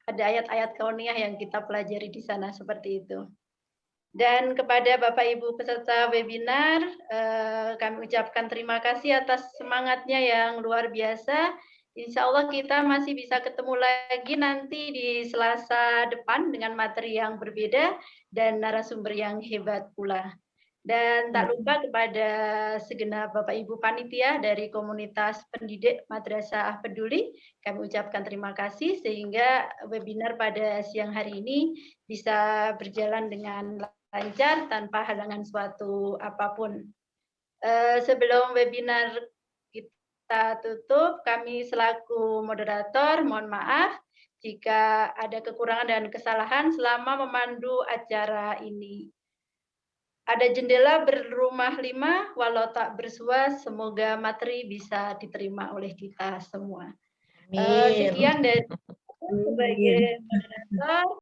Ada ayat-ayat kauniyah yang kita pelajari di sana seperti itu. Dan kepada Bapak Ibu peserta webinar, kami ucapkan terima kasih atas semangatnya yang luar biasa. Insya Allah kita masih bisa ketemu lagi nanti di Selasa depan dengan materi yang berbeda dan narasumber yang hebat pula. Dan tak lupa kepada segenap Bapak Ibu panitia dari komunitas pendidik Madrasah Peduli, kami ucapkan terima kasih sehingga webinar pada siang hari ini bisa berjalan dengan lancar tanpa halangan suatu apapun. Sebelum webinar kita tutup, kami selaku moderator mohon maaf jika ada kekurangan dan kesalahan selama memandu acara ini. Ada jendela berumah 5, walau tak bersua, semoga materi bisa diterima oleh kita semua. Sekian dari sebagai moderator.